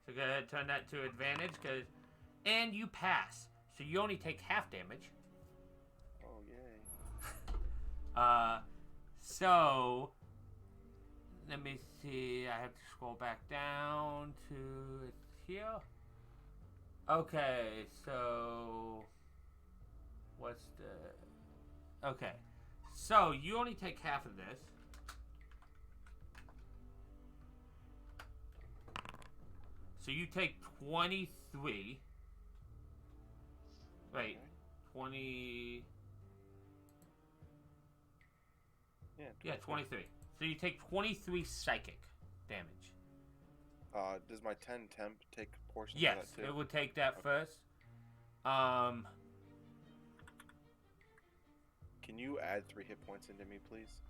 So go ahead and turn that to advantage, and you pass. So you only take half damage. Oh, yay. So let me see. I have to scroll back down to here. Okay, so what's the? Okay, so you only take half of this. So you take 23. Wait, 20. Yeah, 23. So you take 23 psychic damage. Does my 10 temp take portions Yes, of that too? it would take that Okay. first. Can you add 3 hit points into me, please?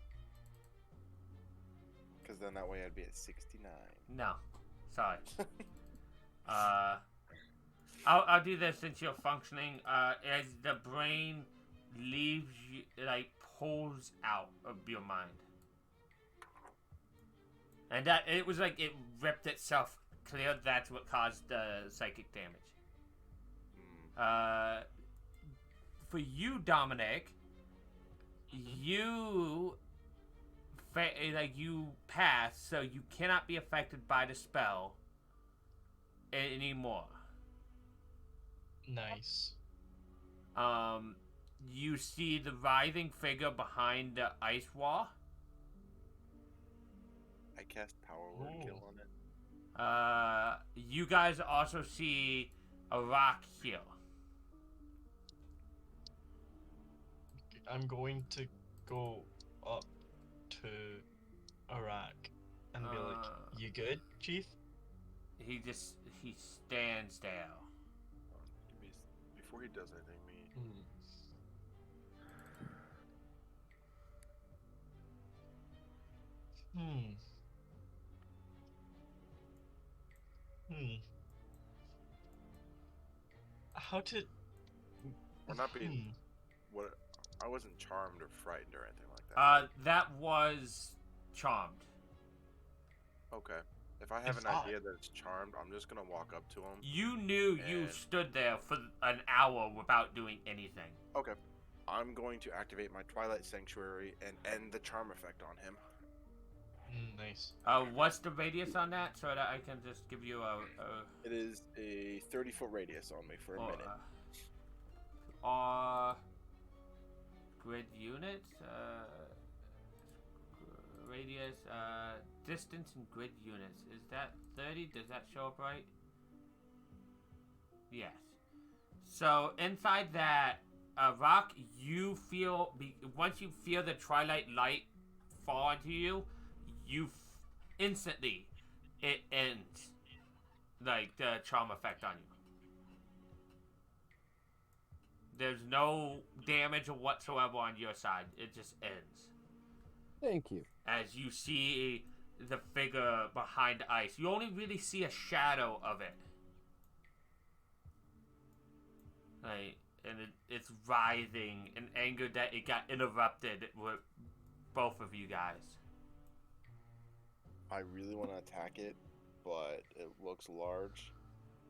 Because then that way I'd be at 69. No, sorry. I'll do this since you're functioning. As the brain leaves you, like pulls out of your mind, and that it was like it ripped itself clear. That's what caused the psychic damage. For you, Dominic, you you pass, so you cannot be affected by the spell anymore. Nice. You see the writhing figure behind the ice wall. I cast Power Word Kill on it. You guys also see a rock here. I'm going to go up to Iraq and be like, "You good, Chief?" He stands there. Before he does anything, How to? We're not being. What? I wasn't charmed or frightened or anything like that. That was charmed. Okay. If I have an idea that it's charmed, I'm just gonna walk up to him. You knew you stood there for an hour without doing anything. Okay. I'm going to activate my Twilight Sanctuary and end the charm effect on him. Nice. What's the radius on that, so that I can just give you a It is a 30-foot radius on me for a minute. Grid units, radius, distance and grid units. Is that 30? Does that show up right? Yes. So inside that rock, you feel once you feel the twilight light fall into you, instantly it ends, like the charm effect on you. There's no damage whatsoever on your side. It just ends. Thank you. As you see the figure behind ice, you only really see a shadow of it. Like, and it's writhing in anger that it got interrupted with both of you guys. I really want to attack it, but it looks large,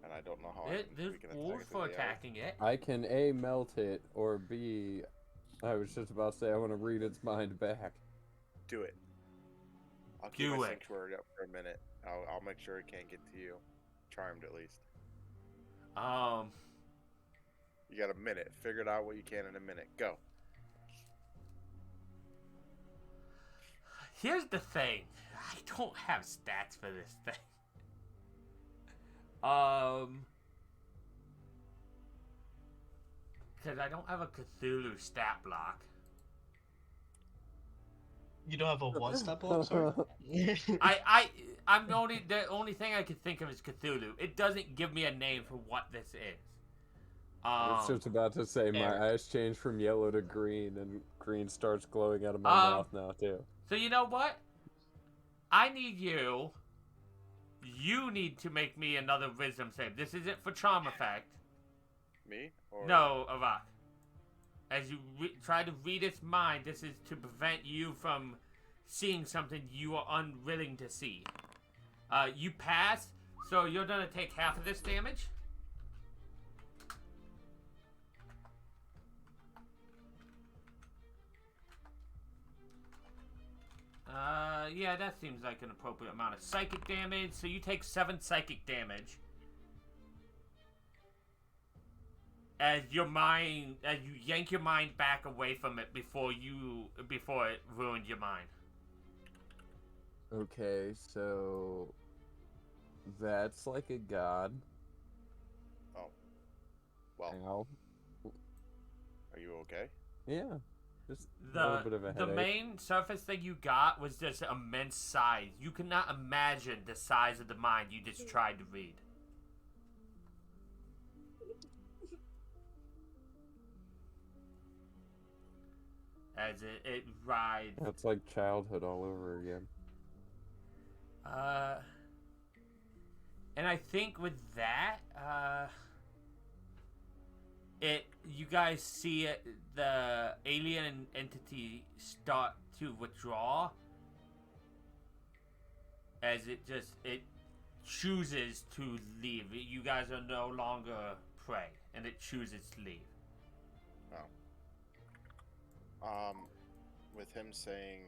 and I don't know how There's we can rules attack it. for attacking it. I can A, melt it, or B, I was just about to say I want to read its mind back. Do it. I'll keep my sanctuary up for a minute. I'll make sure it can't get to you. Charmed, at least. You got a minute. Figure it out what you can in a minute. Go. Here's the thing. I don't have stats for this thing. Because I don't have a Cthulhu stat block. You don't have a what stat block, sorry? I'm the only thing I can think of is Cthulhu. It doesn't give me a name for what this is. I was just about to say, my Eric. eyes changed from yellow to green, and green starts glowing out of my mouth now, too. So you know what? I need you. You need to make me another wisdom save. This isn't for charm effect. Me? Or No, Arak. As you try to read its mind, this is to prevent you from seeing something you are unwilling to see. You pass, so you're gonna take half of this damage. Yeah, that seems like an appropriate amount of psychic damage. So you take 7 psychic damage. As you yank your mind back away from it before it ruined your mind. Okay, so that's like a god. Oh. Well, Ow. are you okay? Yeah, just a little bit of a The headache. main surface thing you got was just immense size. You cannot imagine the size of the mind you just tried to read. As it rides. That's like childhood all over again. And I think with that, you guys see the alien entity start to withdraw as it chooses to leave. You guys are no longer prey, and it chooses to leave. With him saying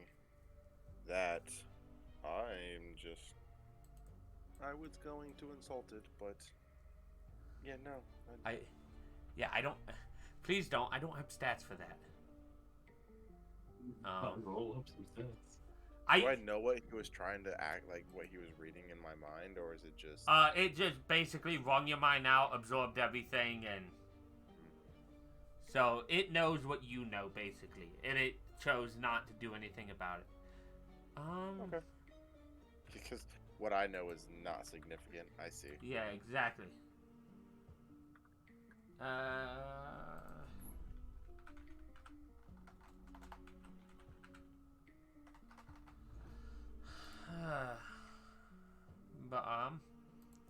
that, I was going to insult it, but yeah, no. I don't. Please don't. I don't have stats for that. I'll roll up some stats. Do I know what he was trying to act like, what he was reading in my mind, or is it just? It just basically wrung your mind out, absorbed everything, and so it knows what you know, basically, and it chose not to do anything about it. Okay. Because what I know is not significant. I see. Yeah, exactly.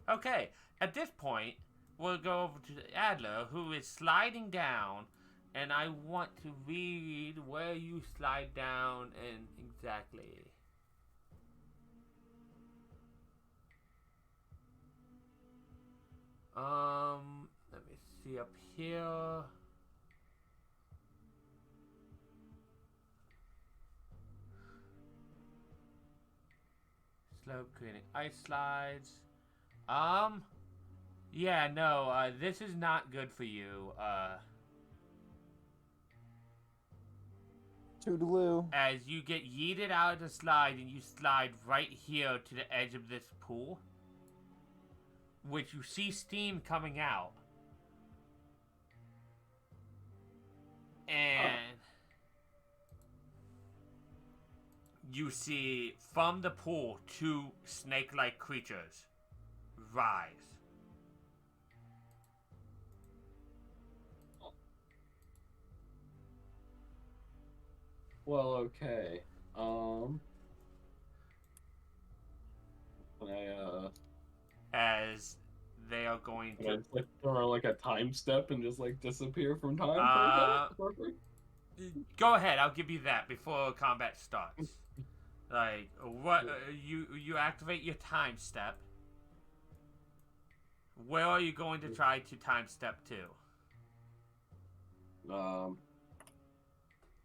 Okay. At this point, we'll go over to Adler, who is sliding down, and I want to read where you slide down and exactly. Let me see up here. Slope creating ice slides. Yeah, no, this is not good for you. Toodaloo. As you get yeeted out of the slide and you slide right here to the edge of this pool, which you see steam coming out. And you see from the pool 2 snake-like creatures rise. Well, okay. Can I, As they are going can I to... just, like, throw like a time step and just like disappear from time for a bit? Go ahead, I'll give you that before combat starts. Like, what... you activate your time step. Where are you going to try to time step to?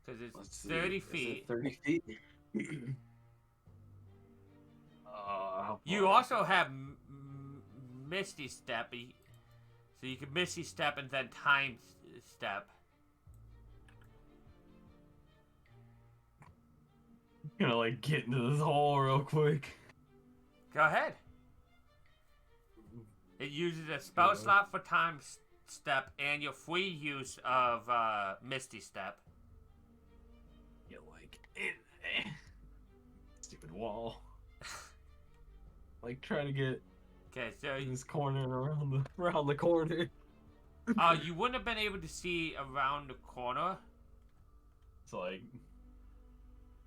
Because it's Let's see. 30 Is it feet. 30 feet? You also have Misty Step, so you can Misty Step and then Time Step. Gonna like get into this hole real quick. Go ahead. It uses a spell slot for Time Step and your free use of Misty Step. Get like in there. Stupid wall. Like trying to get Okay, so in this corner and around the corner. You wouldn't have been able to see around the corner. It's like,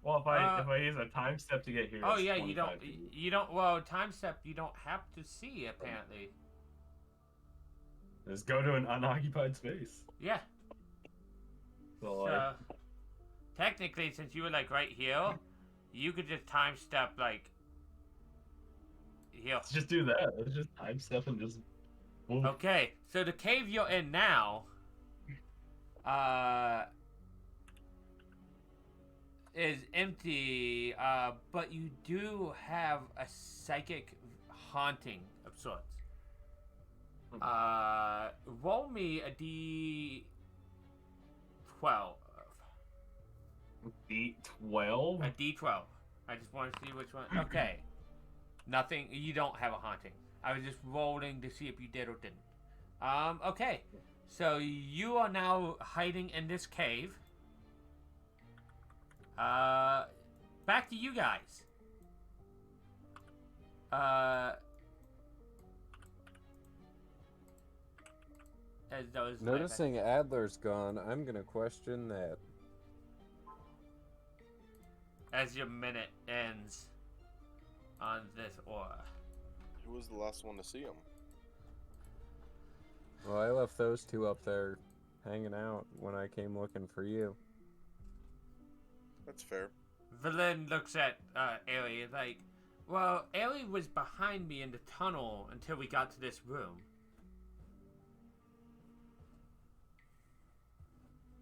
well, if I use a time step to get here, Oh it's yeah, 25 feet. you don't. Well, time step you don't have to see apparently. Just go to an unoccupied space. Yeah. So like, So technically, since you were like right here, you could just time step like here. let's just do that. Let's just time step and just. Move. Okay, so the cave you're in now, is empty, but you do have a psychic haunting of sorts. Roll me a D12. D12? A D12. I just want to see which one. Okay. Nothing. You don't have a haunting. I was just rolling to see if you did or didn't. Okay. So you are now hiding in this cave. Back to you guys. As those Noticing Adler's gone, I'm gonna question that. as your minute ends on this aura. Who was the last one to see him? Well, I left those two up there hanging out when I came looking for you. That's fair. Valen looks at Aerie like, well, Aerie was behind me in the tunnel until we got to this room.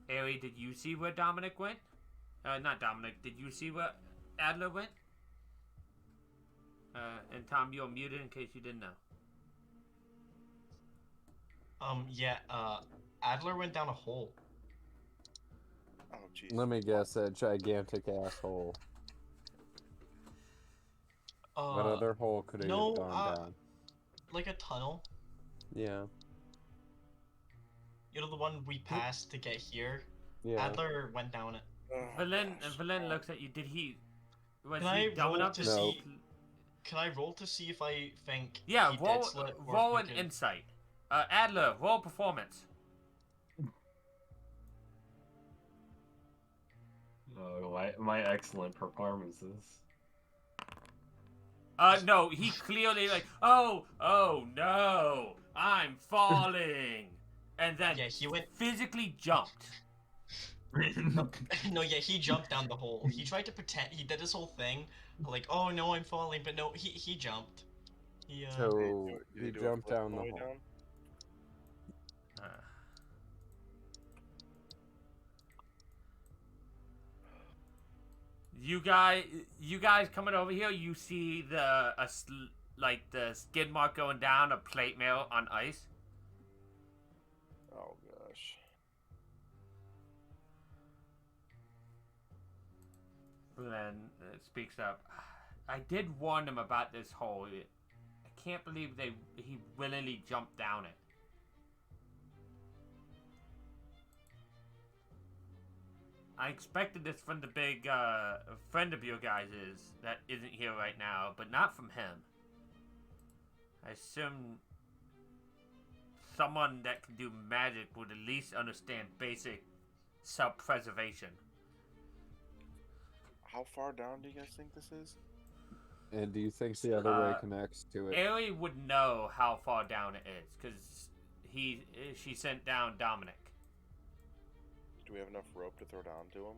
Aerie, did you see where Dominic went? Not Dominic. Did you see where Adler went? And Tom, you're muted in case you didn't know. Yeah, Adler went down a hole. Oh, jeez. Let me guess, that gigantic asshole. What other hole could he no, have gone down? Like a tunnel. Yeah. You know the one we passed to get here? Yeah. Adler went down it. Oh, Valen gosh. looks at you. Did he? Was Can he I dumb roll enough to to No. see? Can I roll to see if I think Yeah, he roll did slip or roll if an we can- insight. Adler, roll performance. Oh, my excellent performances. No, he clearly like, oh no, I'm falling, and then Yeah, he went. physically jumped. No, yeah, he jumped down the hole. He tried to pretend. He did this whole thing, like, oh no, I'm falling, but no, he jumped. He So Did he do a jumped flip down the way hole. down? You guys coming over here. You see the like the skid mark going down a plate mail on ice. Oh gosh. Then speaks up. I did warn them about this hole. I can't believe he willingly jumped down it. I expected this from the big friend of your guys's that isn't here right now, but not from him. I assume someone that can do magic would at least understand basic self-preservation. How far down do you guys think this is? And do you think the other way connects to it? Aerie would know how far down it is because she sent down Dominic. Do we have enough rope to throw down to him?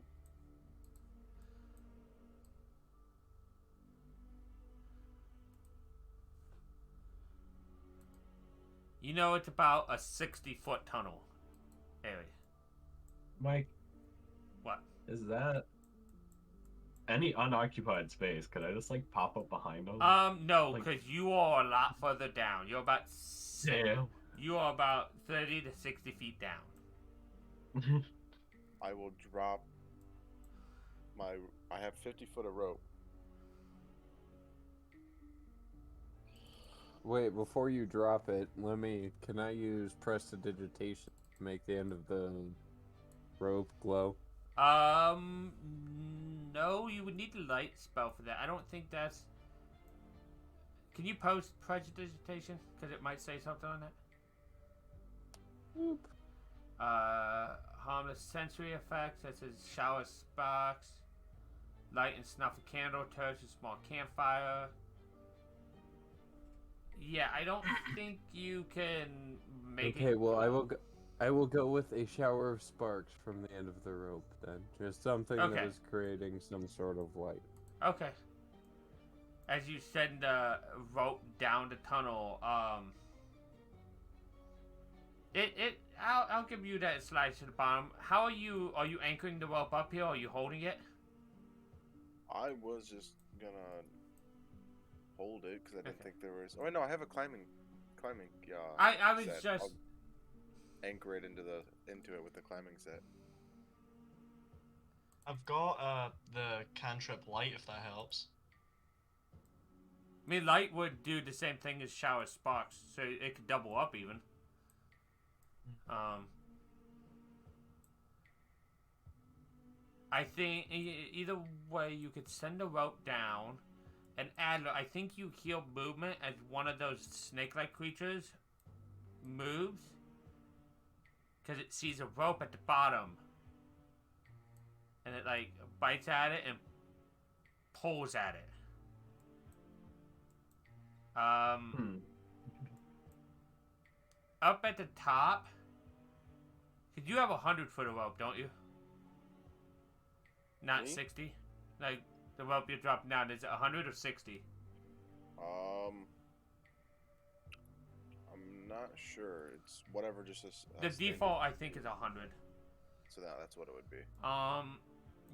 You know it's about a 60-foot tunnel, Aerie. Mike, What? is that any unoccupied space? Could I just like pop up behind them? No, Like- because you are a lot further down. You're about Damn. You are about 30 to 60 feet down. I will drop my. I have 50 foot of rope. Wait, before you drop it, can I use prestidigitation to make the end of the rope glow? No, you would need a light spell for that. I don't think that's... Can you post prestidigitation? Because it might say something on that. Oop. Harmless sensory effects such as shower sparks, light and snuff a candle, torch a small campfire. Yeah, I don't think you can make it. Okay, well, I will go with a shower of sparks from the end of the rope then. Just something Okay. that is creating some sort of light. Okay. As you send the rope down the tunnel, I'll give you that slide to the bottom. How are you anchoring the rope up here, or are you holding it? I was just gonna hold it because I didn't think there was. Oh no, I have a climbing. I was set. just I'll anchor it into it with the climbing set. I've got the cantrip light if that helps. I mean, light would do the same thing as shower sparks, so it could double up even. I think either way you could send the rope down, and Adler, I think you hear movement as one of those snake-like creatures moves, because it sees a rope at the bottom, and it like bites at it and pulls at it. Up at the top, because you have 100-foot of rope, don't you? Not Me? 60? Like, the rope you're dropping down, is it 100 or 60? I'm not sure. It's whatever. Just The default, I think, is 100. So that's what it would be.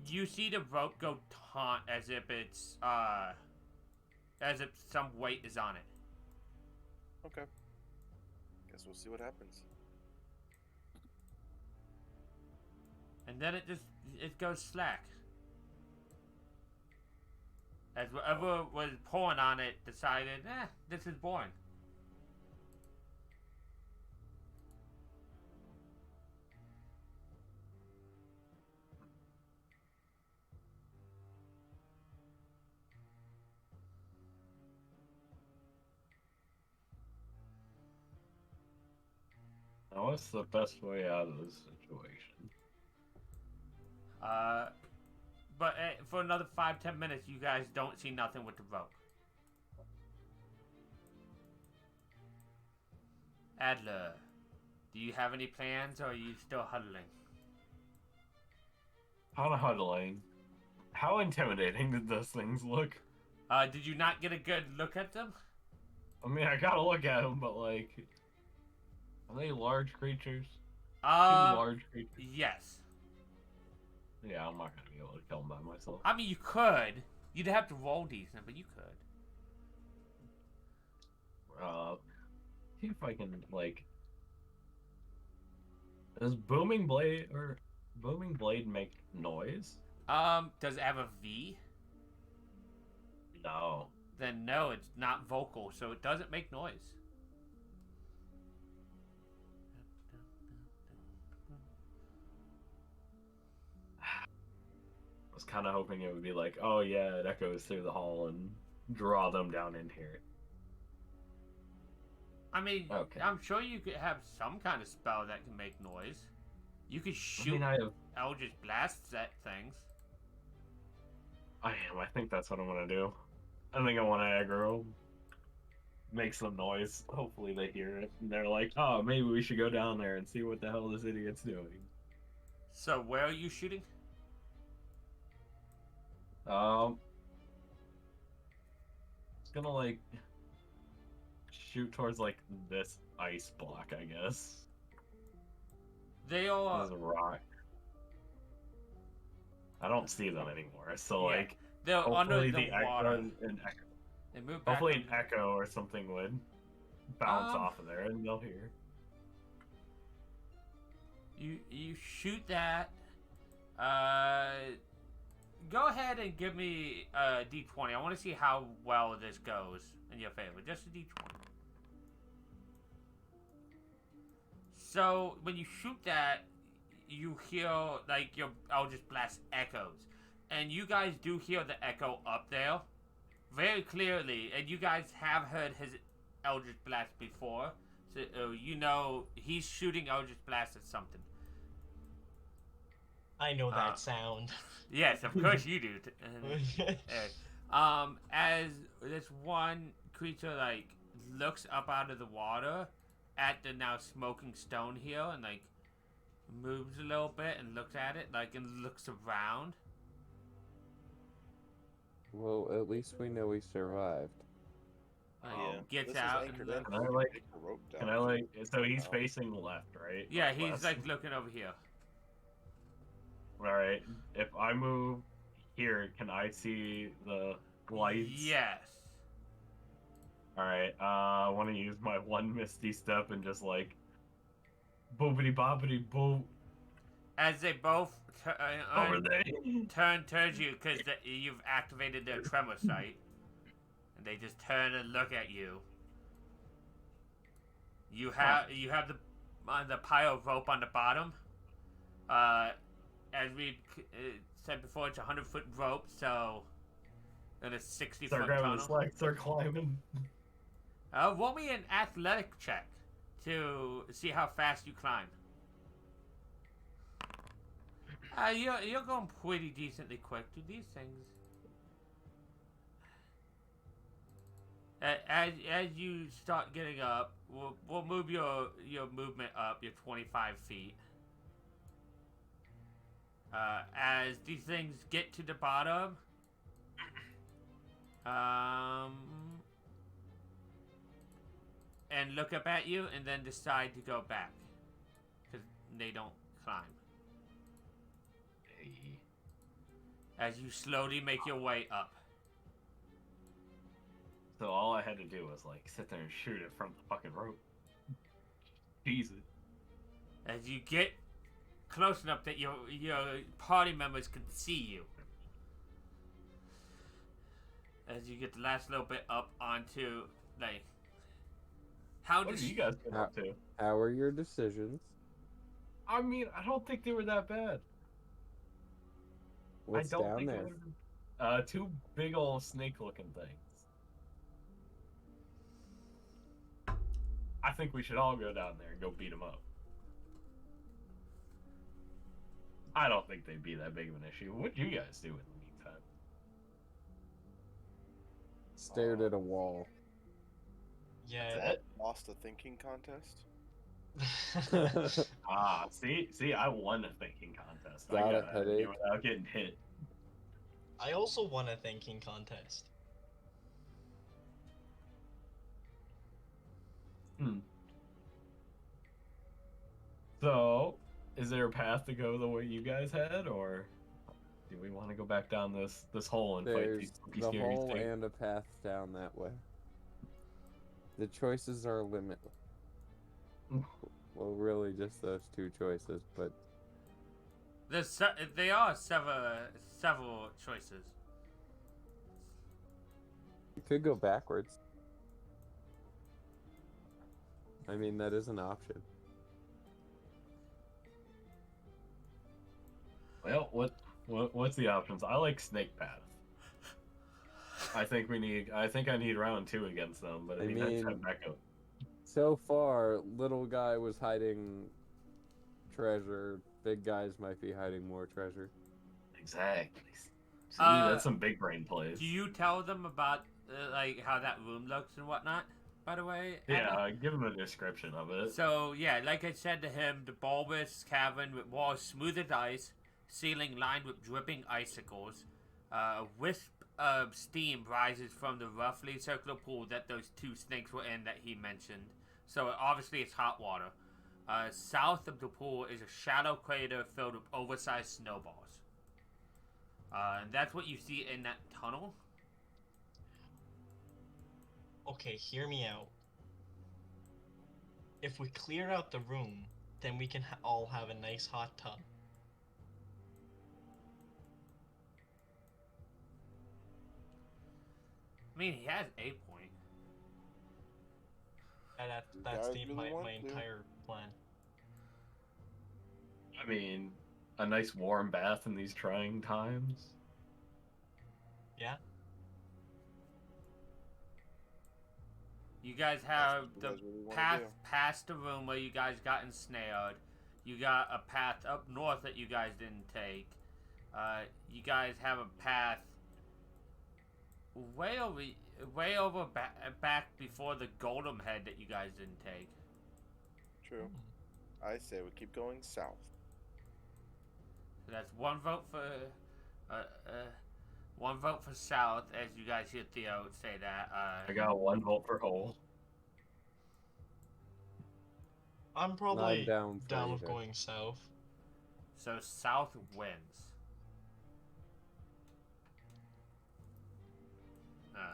You see the rope go taut as if it's, as if some weight is on it. Okay. Guess we'll see what happens. And then it goes slack. As whatever was pulling on it decided, this is boring. Now, what's the best way out of this situation? But for another 5-10 minutes, you guys don't see nothing with the rope. Adler, do you have any plans, or are you still huddling? How huddling? How intimidating did those things look? Did you not get a good look at them? I mean, I gotta look at them, but like, are they large creatures? Two large creatures? Yes. Yeah, I'm not gonna be able to kill them by myself. I mean, you could. You'd have to roll decent, but you could. See if I can, like... Does Booming Blade make noise? Does it have a V? No. Then no, it's not vocal, so it doesn't make noise. I was kind of hoping it would be like, oh yeah, it echoes through the hall and draw them down in here. I mean, Okay. I'm sure you could have some kind of spell that can make noise. You could shoot I have... Eldritch blasts at things. I think that's what I'm gonna do. I think I want to aggro. Make some noise. Hopefully they hear it. And they're like, oh, maybe we should go down there and see what the hell this idiot's doing. So where are you shooting? It's gonna like shoot towards like this ice block, I guess. They are. There's a rock. I don't see them anymore, so Yeah, like They're under hopefully the the water. echo, They move back. hopefully an echo or something would bounce Um, off of there and they'll hear. You shoot that. Go ahead and give me a D20. I want to see how well this goes in your favor. Just a D20. So when you shoot that, you hear like your Eldritch Blast echoes, and you guys do hear the echo up there very clearly, and you guys have heard his Eldritch Blast before, So, you know he's shooting Eldritch Blast at something. I know that sound. Yes, of course you do. As this one creature like looks up out of the water at the now smoking stone here and like moves a little bit and looks at it like and looks around. Well, at least we know he survived. Gets this out is and anchored in. looks. Can I, We can like- take the rope down. Can I like? So he's Oh. facing left, right? Yeah, he's West? like looking over here. All right. If I move here, can I see the lights? Yes. All right. I want to use my one misty step and just like, boobity bobbity boo. As they both Over there. turn towards you because you've activated their tremor sight, and they just turn and look at you. You have the pile of rope on the bottom. As we said before, it's a 100-foot rope, so in a 60-foot Start grabbing the tunnel. slack. Start climbing. Roll me an athletic check to see how fast you climb. You're going pretty decently quick. Do these things? As you start getting up, we'll move your movement up, your 25 feet. As these things get to the bottom, and look up at you, and then decide to go back, because they don't climb. As you slowly make your way up. So all I had to do was like sit there and shoot it from the fucking rope. Jesus. As you get close enough that your party members can see you. As you get the last little bit up onto, like, how What does did you guys get up to? How are your decisions? I mean, I don't think they were that bad. What's I don't down think there? it would've- two big old snake-looking things. I think we should all go down there and go beat them up. I don't think they'd be that big of an issue. What'd you guys do in the meantime? Stared at a wall. Yeah. Lost a thinking contest. See, I won a thinking contest. I Got a got it headache. without getting hit. I also won a thinking contest. So, is there a path to go the way you guys had, or do we want to go back down this hole and fight There's these spooky, the scary hole things? and a path down that way. The choices are limitless. Well, really, just those two choices, but they are several choices. you could go backwards. I mean, that is an option. Well, what's the options? I like snake path. I think I need round 2 against them, but I mean that's mean- back up. So far, little guy was hiding treasure. Big guys might be hiding more treasure. Exactly. See, Uh, that's some big brain plays. Do you tell them about like how that room looks and whatnot? By the way, Yeah, give him a description of it. So yeah, like I said to him, the bulbous cavern with walls smooth as ice, ceiling lined with dripping icicles. A wisp of steam rises from the roughly circular pool that those two snakes were in that he mentioned. So obviously it's hot water. South of the pool is a shallow crater filled with oversized snowballs. And that's what you see in that tunnel. Okay, hear me out. If we clear out the room, then we can all have a nice hot tub. I mean, he has a point. And that's guys the, really my want to? entire plan. I mean, a nice warm bath in these trying times. Yeah? You guys That's have what you the guys really wanna path do. past the room where you guys got ensnared. You got a path up north that you guys didn't take. You guys have a path way over back before the golem head that you guys didn't take. True. I say we keep going south. So that's one vote for south, as you guys hear Theo say that. I got 1 vote for hole. I'm probably down for with either. going south. So south wins.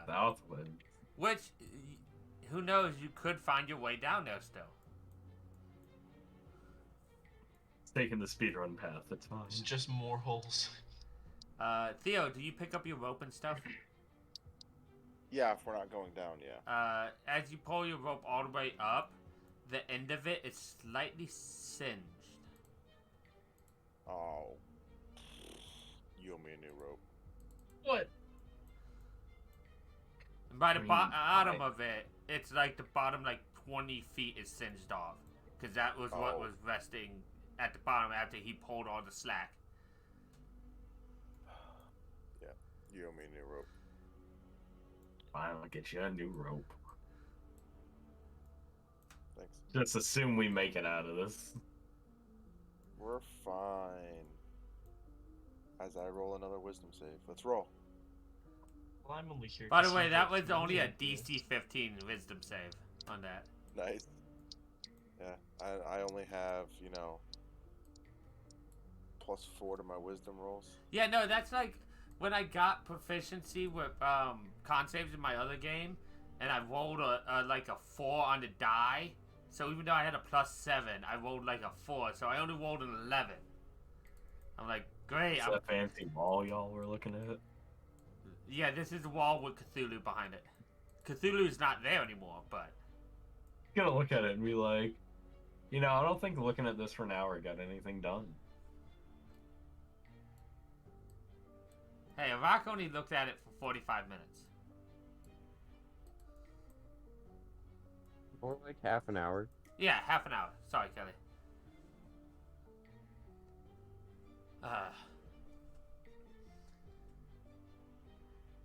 Southwood. Which, who knows? You could find your way down there still. It's taking the speedrun path. It's fine. It's just more holes. Theo, do you pick up your rope and stuff? Yeah, if we're not going down, yeah. As you pull your rope all the way up, the end of it is slightly singed. Oh. You owe me a new rope. What? And by the I mean, bottom why? of it, it's like the bottom like 20 feet is singed off. Because that was what Oh. was resting at the bottom after he pulled all the slack. Yeah, you owe me a new rope. Fine, I'll get you a new rope. Thanks. Just assume we make it out of this. We're fine. As I roll another wisdom save. Let's roll. Well, I'm only here. By to the way, see that what was only a you do. DC 15 wisdom save on that. Nice. Yeah, I only have, +4 to my wisdom rolls. Yeah, no, that's like when I got proficiency with con saves in my other game, and I rolled like a 4 on the die. So even though I had a +7, I rolled like a 4, so I only rolled an 11. I'm like, great. Is that fancy wall y'all were looking at? Yeah, this is the wall with Cthulhu behind it. Cthulhu's not there anymore, but You gotta look at it and be like, I don't think looking at this for an hour got anything done. hey, Rock only looked at it for 45 minutes. More like half an hour. Yeah, half an hour. Sorry, Kelly. Let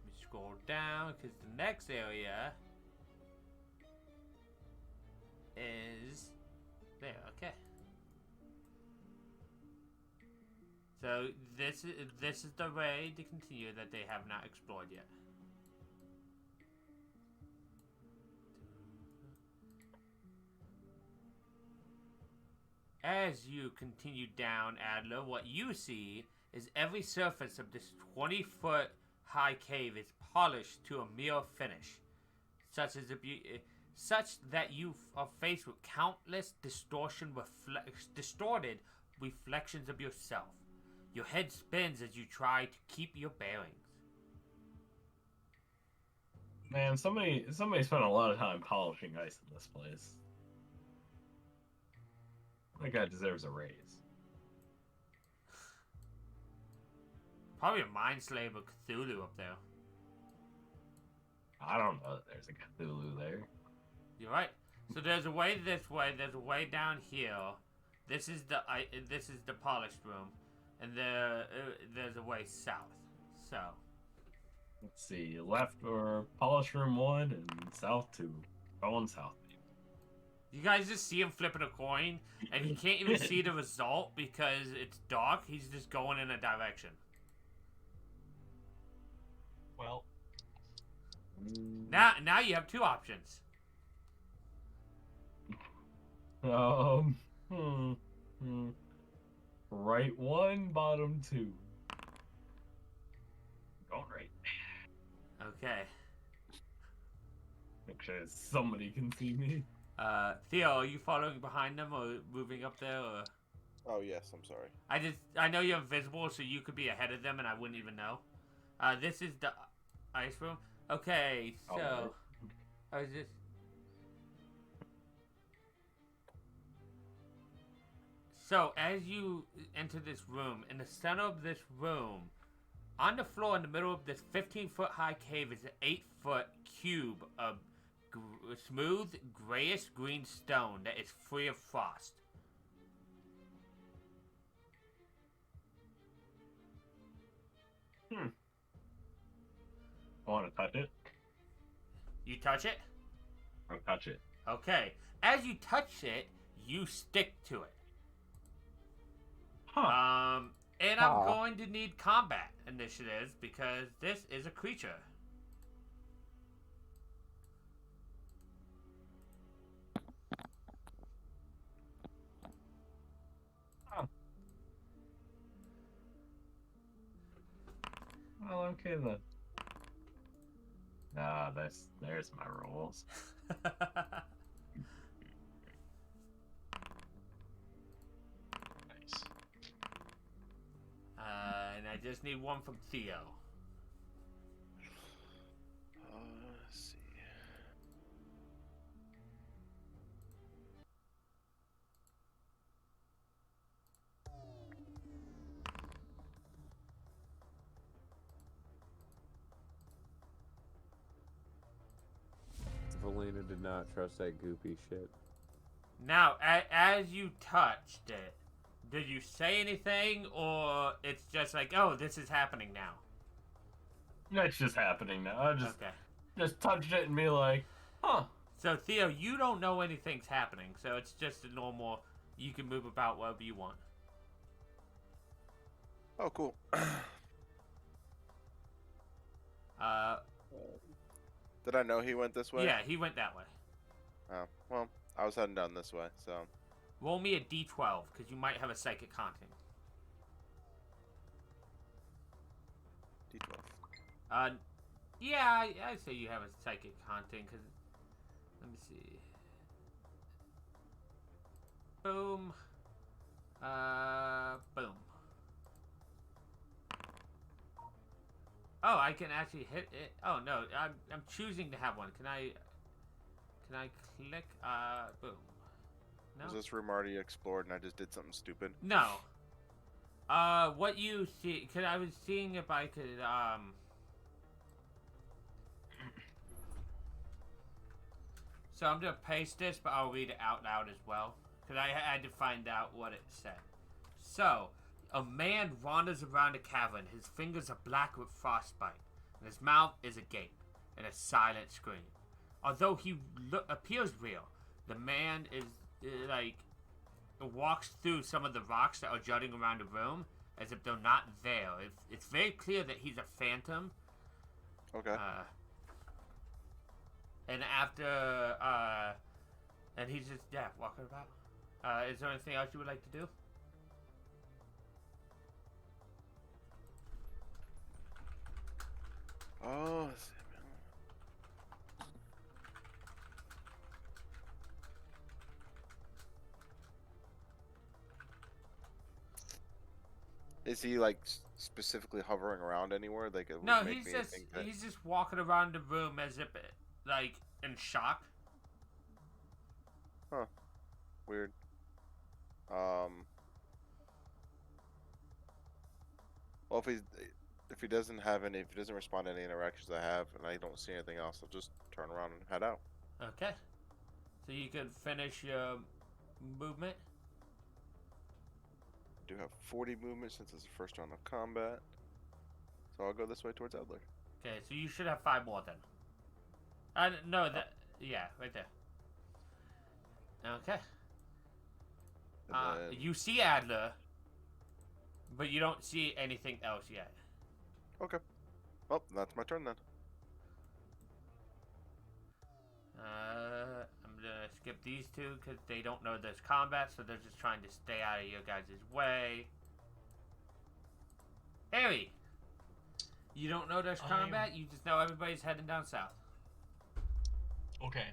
me scroll down because the next area is there. Okay. So this is the way to continue that they have not explored yet. As you continue down, Adler, what you see is every surface of this 20-foot high cave is polished to a mere finish, such that you are faced with countless distorted reflections of yourself. Your head spins as you try to keep your bearings. Man, somebody spent a lot of time polishing ice in this place. That guy deserves a raise. Probably a mind slave of Cthulhu up there. I don't know that there's a Cthulhu there. You're right. So there's a way this way. There's a way down here. This is the polished room, and there's a way south. So Let's see, left or polish room 1 and south 2. Going south. you guys just see him flipping a coin, and he can't even see the result because it's dark. He's just going in a direction. Well, Now you have 2 options. Right 1, bottom 2. Going right. Okay. Make sure somebody can see me. Theo, are you following behind them or moving up there? Or Oh, yes, I'm sorry. I know you're invisible, so you could be ahead of them, and I wouldn't even know. This is the ice room. Okay, so Alright. I was just. So as you enter this room, in the center of this room, on the floor in the middle of this 15-foot high cave is an 8-foot cube of smooth, grayish green stone that is free of frost. I want to touch it. You touch it? I'll touch it. Okay. As you touch it, you stick to it. Huh. And I'm going to need combat initiatives because this is a creature. Oh. Well, okay then. There's my rules. Nice. And I just need one from Theo. Let's see. Valina did not trust that goopy shit. Now, as you touched it, did you say anything, or it's just like, oh, this is happening now? It's just happening now. I Okay. just touched it and be like, huh. So, Theo, you don't know anything's happening, so it's just a normal, you can move about wherever you want. Oh, cool. Did I know he went this way? Yeah, he went that way. Oh, well, I was heading down this way, so. Roll me a d12, because you might have a psychic haunting. D12. Yeah, I say you have a psychic haunting, because, let me see. Boom. Boom. Oh, I can actually hit it. Oh, no, I'm choosing to have one. Can I click, boom. No? Was this room already explored and I just did something stupid? No. What you see, cause I was seeing if I could, so I'm gonna paste this, but I'll read it out loud as well, cause I had to find out what it said. So, a man wanders around a cavern. His fingers are black with frostbite, and his mouth is agape, and a silent scream. Although he appears real, the man is, like, walks through some of the rocks that are jutting around the room as if they're not there. It's very clear that he's a phantom. Okay. And after, and he's just, yeah, walking about. Is there anything else you would like to do? Oh, is he like specifically hovering around anywhere? Like it would No, make me think that... he's just walking around the room as if, like, in shock. Huh. Weird. Well, if he doesn't respond to any interactions I have, and I don't see anything else, I'll just turn around and head out. Okay. So you could finish your movement. I do have 40 movement since it's the first round of combat, so I'll go this way towards Adler. Okay, so you should have 5 more then. No, yeah, right there. Okay. And then... You see Adler, but you don't see anything else yet. Okay. Well, that's my turn then. I'm gonna skip these two because they don't know there's combat, so they're just trying to stay out of your guys' way. Harry! You don't know there's combat, you just know everybody's heading down south. Okay.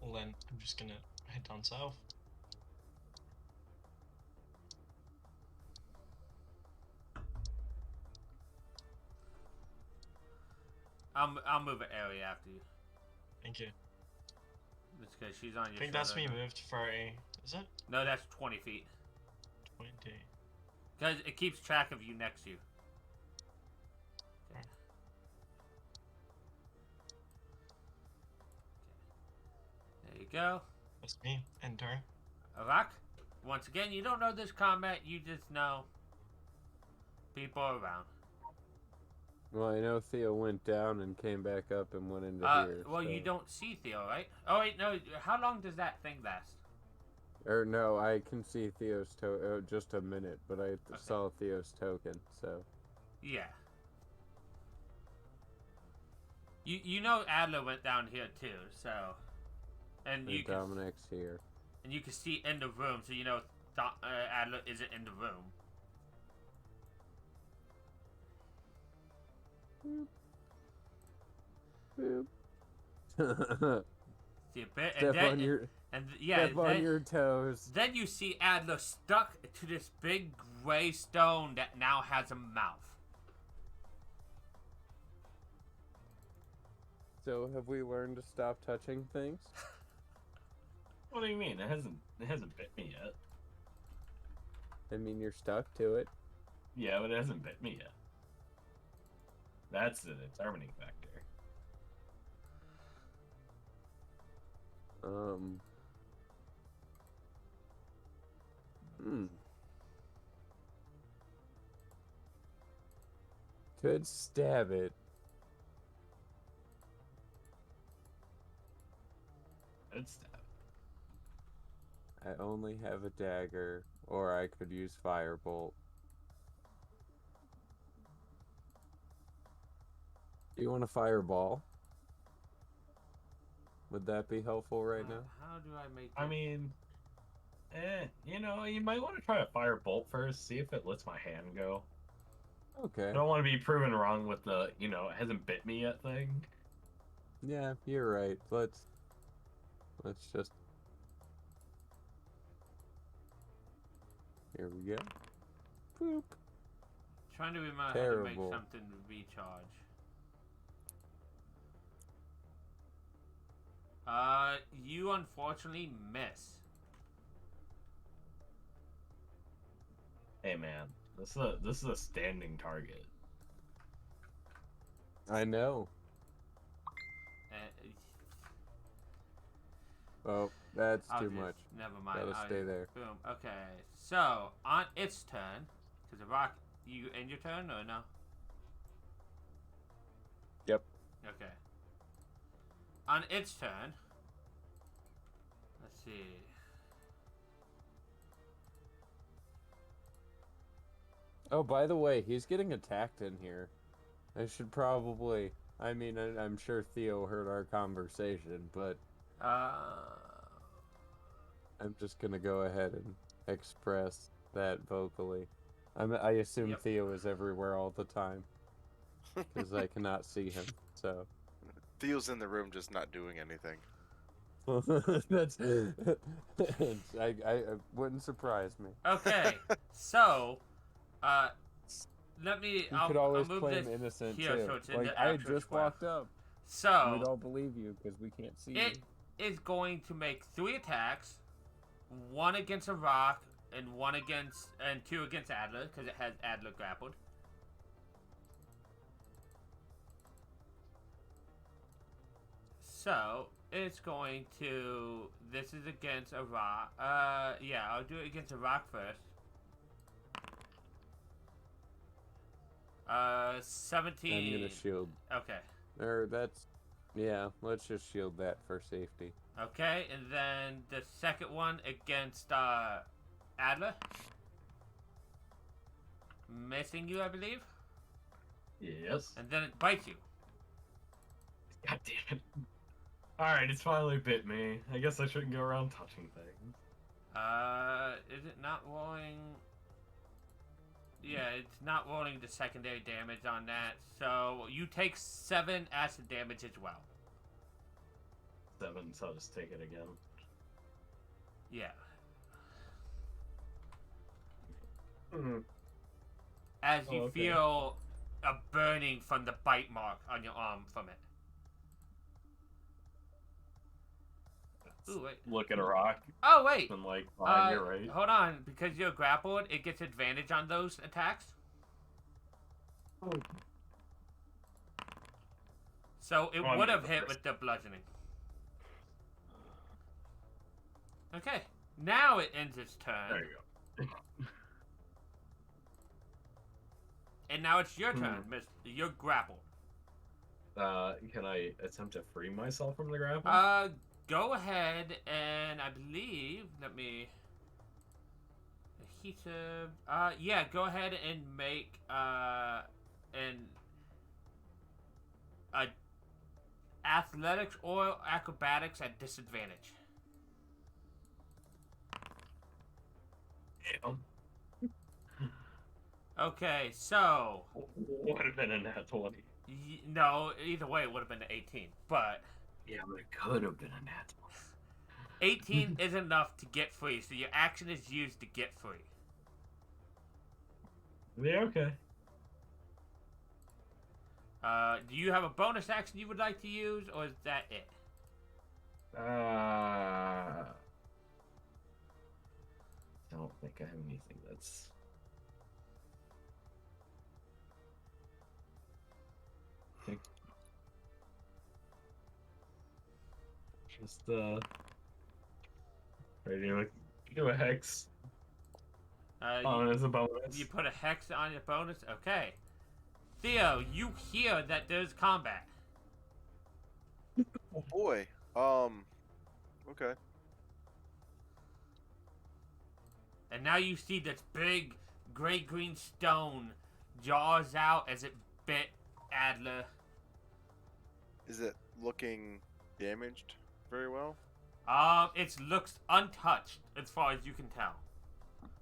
Well then, I'm just gonna head down south. I'll move an area after you. Thank you. It's because she's on your I think that's me shoulder. moved 30. Is it? No, that's 20 feet. 20. Because it keeps track of you next to you. Okay. There you go. It's me. Enter. Rock. Once again, you don't know this combat. You just know people around. Well, I know Theo went down and came back up and went into here. Well, so. you don't see Theo, right? Oh wait, no. How long does that thing last? Or no, I can see Theo's just a minute, but I saw Theo's token, so. Yeah. You know Adler went down here too, so. And you can, Dominic's here. and you can see in the room, so you know Adler isn't in the room. Boop. Boop. See a bit, Step on your toes. Then you see Adler stuck to this big gray stone that now has a mouth. So have we learned to stop touching things? What do you mean? It hasn't bit me yet. I mean, you're stuck to it. Yeah, but it hasn't bit me yet. That's the determining factor. Could stab it. Good stuff. I only have a dagger, or I could use firebolt. Do you want a fireball? Would that be helpful right now? How do I make? I mean, you might want to try a firebolt first, see if it lets my hand go. Okay. I don't want to be proven wrong with the, it hasn't bit me yet thing. Yeah, you're right. Let's just. Here we go. Boop. Trying to remember how to Terrible. make something recharge. You unfortunately miss. Hey man, this is a standing target. I know. Oh, that's too much. Never mind. Gotta stay there. Boom. Okay. So on its turn, because the rock, you end your turn or no? Yep. Okay. On its turn, let's see. Oh, by the way, he's getting attacked in here. I should probably. I mean, I'm sure Theo heard our conversation, but I'm just gonna go ahead and express that vocally. I assume Yep. Theo is everywhere all the time because I cannot see him. So Theo's in the room, just not doing anything. that's I wouldn't surprise me. Okay. So, let me. You could always I'll move claim this innocent here too. so it's in Like the I actual just square. walked up. So We'd all believe you because we can't see it you. is going to make 3 attacks, 1 against a rock and 2 against Adler because it has Adler grappled. So it's going to. This is against a rock. Yeah, I'll do it against a rock first. 17. I'm gonna shield. Okay. Or that's. Yeah, let's just shield that for safety. Okay, and then the second one against Adler. Missing you, I believe. Yes. And then it bites you. God damn it. Alright, it's finally bit me. I guess I shouldn't go around touching things. Is it not rolling? Yeah, it's not rolling the secondary damage on that. So you take 7 acid damage as well. 7, so I'll just take it again. Yeah. Mm. As you okay. feel a burning from the bite mark on your arm from it. Ooh, wait. Look at a rock Oh, wait. and like, fine, you're right. Hold on. Because you're grappled, it gets advantage on those attacks. So it Well, would I have mean, hit with the bludgeoning. Okay. Now it ends its turn. There you go. And now it's your turn, Miss. You're grappled. Can I attempt to free myself from the grapple? Go ahead and I believe. Let me. Adhesive. Yeah. Go ahead and make an athletics or acrobatics at disadvantage. Damn. Okay, so Would have been a nat 20. no, either way it would have been an 18, but Yeah, but it could have been a nat 18 is enough to get free, so your action is used to get free. 20. Yeah, okay. Do you have a bonus action you would like to use, or is that it? Don't think I have anything that's. Just ready to do a hex as a bonus. You put a hex on your bonus? Okay. Theo, you hear that there's combat. Oh boy. Okay. And now you see this big gray-green stone jaws out as it bit Adler. Is it looking damaged very well? It looks untouched as far as you can tell.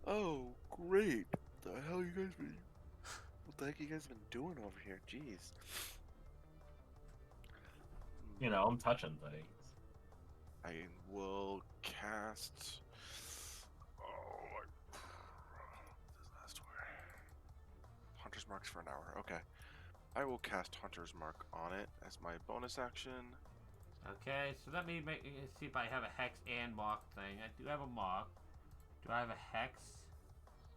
Oh, great. The hell you guys been? What the heck you guys been doing over here? Jeez. You know, I'm touching things. I will cast. This last word. Hunter's Marks for an hour. Okay. I will cast Hunter's Mark on it as my bonus action. Okay, so let me see if I have a hex and mark thing. I do have a mark. Do I have a hex?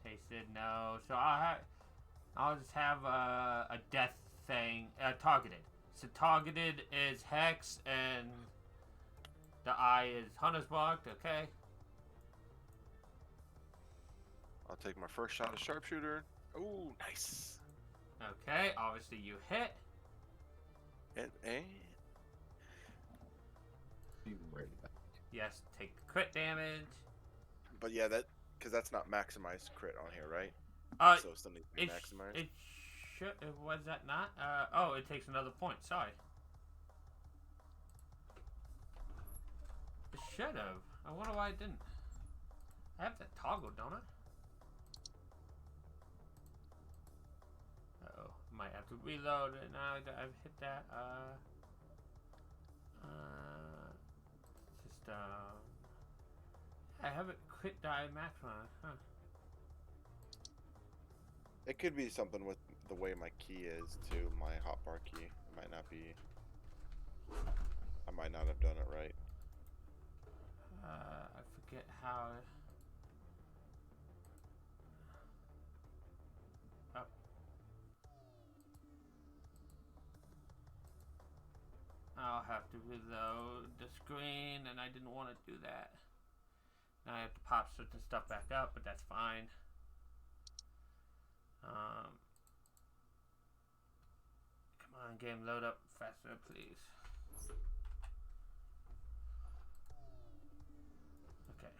Pasted? No. So I'll just have a death thing. Targeted. So targeted is hex and the eye is hunter's marked. Okay. I'll take my first shot as sharpshooter. Ooh, nice. Okay. Obviously you hit. And Yes. Take the crit damage. but yeah, because that's not maximized crit on here, right? So it still needs to be maximized. It should. Was that not? Oh, it takes another point. Sorry. It should have. I wonder why it didn't. I have that toggle, don't I? Uh oh. Might have to reload it now that I've hit that. System. I have it crit die maximum. Huh. It could be something with the way my key is too. My hotbar key might not be. I might not have done it right. I forget how. Oh. I'll have to reload the screen, and I didn't want to do that. Now I have to pop certain stuff back up, but that's fine. Come on, game, load up faster, please. Okay.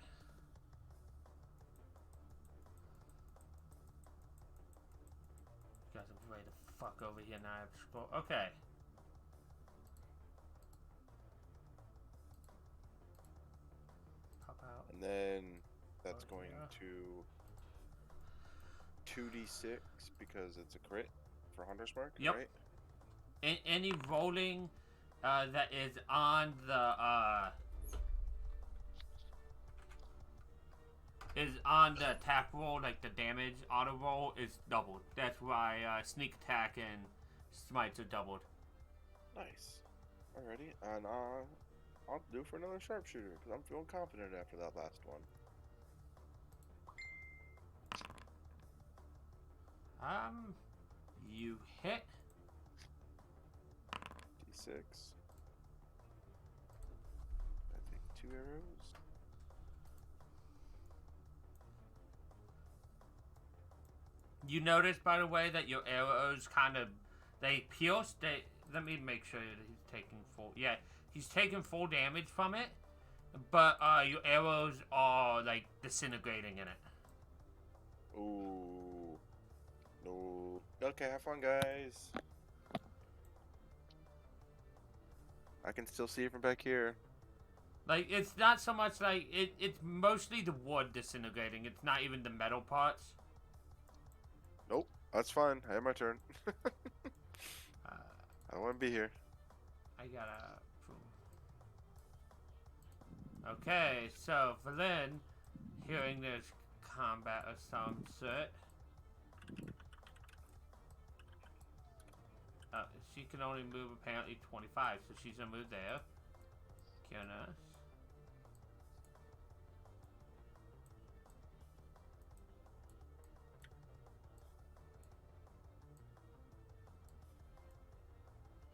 You guys are ready to fuck over here now. I have to scroll. Okay. Pop out. And then that's Oh, going yeah. to 2d6 because it's a crit for Hunter's Mark, Yep. right? Any rolling that is on the attack roll, like the damage auto roll, is doubled. That's why sneak attack and smites are doubled. Nice. Alrighty, and I'll do for another sharpshooter because I'm feeling confident after that last one. You hit. D6. I take 2 arrows. You notice, by the way, that your arrows kind of, they pierce. Let me make sure that he's taking full. Yeah, he's taking full damage from it, but your arrows are like disintegrating in it. Ooh. No. Okay, have fun, guys. I can still see it from back here. Like, it's not so much like it's mostly the wood disintegrating. It's not even the metal parts. Nope, that's fine. I have my turn. Uh, I want to be here. I gotta. Okay, so Valen, hearing there's combat of some sort. She can only move apparently 25, so she's gonna move there. Kierna.